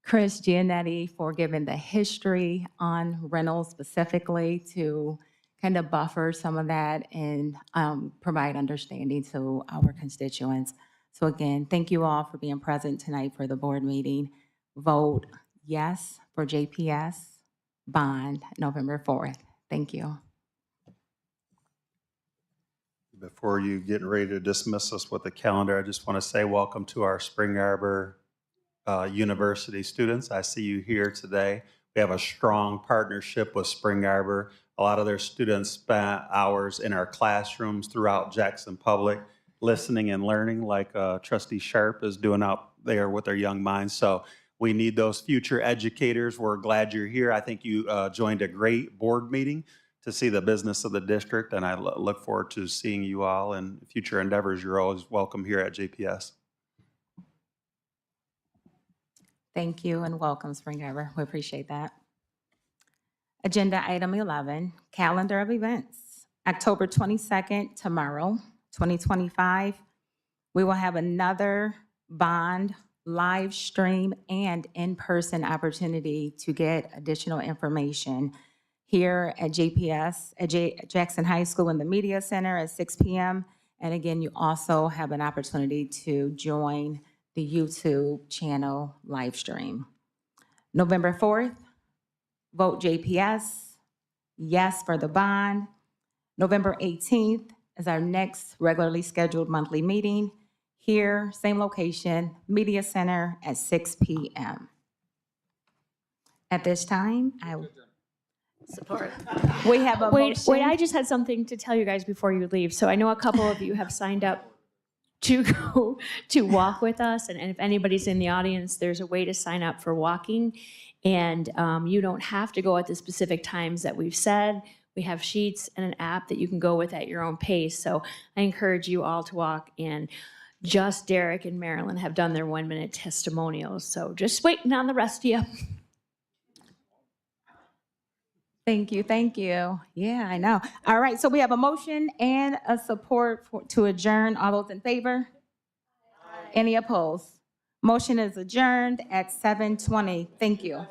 Chris Giannetti for giving the history on rentals specifically to kind of buffer some of that and provide understanding to our constituents. So again, thank you all for being present tonight for the board meeting. Vote yes for JPS bond November 4th. Thank you. Before you get ready to dismiss us with the calendar, I just want to say welcome to our Spring Arbor University students. I see you here today. We have a strong partnership with Spring Arbor. A lot of their students spent hours in our classrooms throughout Jackson Public, listening and learning like Trustee Sharp is doing out there with their young minds. So we need those future educators. We're glad you're here. I think you joined a great board meeting to see the business of the district, and I look forward to seeing you all in future endeavors. You're always welcome here at JPS. Thank you and welcome, Spring Arbor. We appreciate that. Agenda item 11, calendar of events. October 22nd, tomorrow, 2025, we will have another bond live stream and in-person opportunity to get additional information here at JPS, at Jackson High School in the Media Center at 6 p.m. And again, you also have an opportunity to join the YouTube channel live stream. November 4th, vote JPS, yes for the bond. November 18th is our next regularly scheduled monthly meeting. Here, same location, Media Center at 6 p.m. At this time, Support. We have a Wait, motion. I just had something to tell you guys before you leave. So I know a couple of you have signed up to go to walk with us. And if anybody's in the audience, there's a way to sign up for walking. And you don't have to go at the specific times that we've said. We have sheets and an app that you can go with at your own pace. So I encourage you all to walk. And just Derek and Marilyn have done their 1-minute testimonials. So just waiting on the rest of you. Thank you, thank you. Yeah, I know. All right, so we have a motion and a support to adjourn. All those in favor? Any opposed? Motion is adjourned at 7:20. Thank you.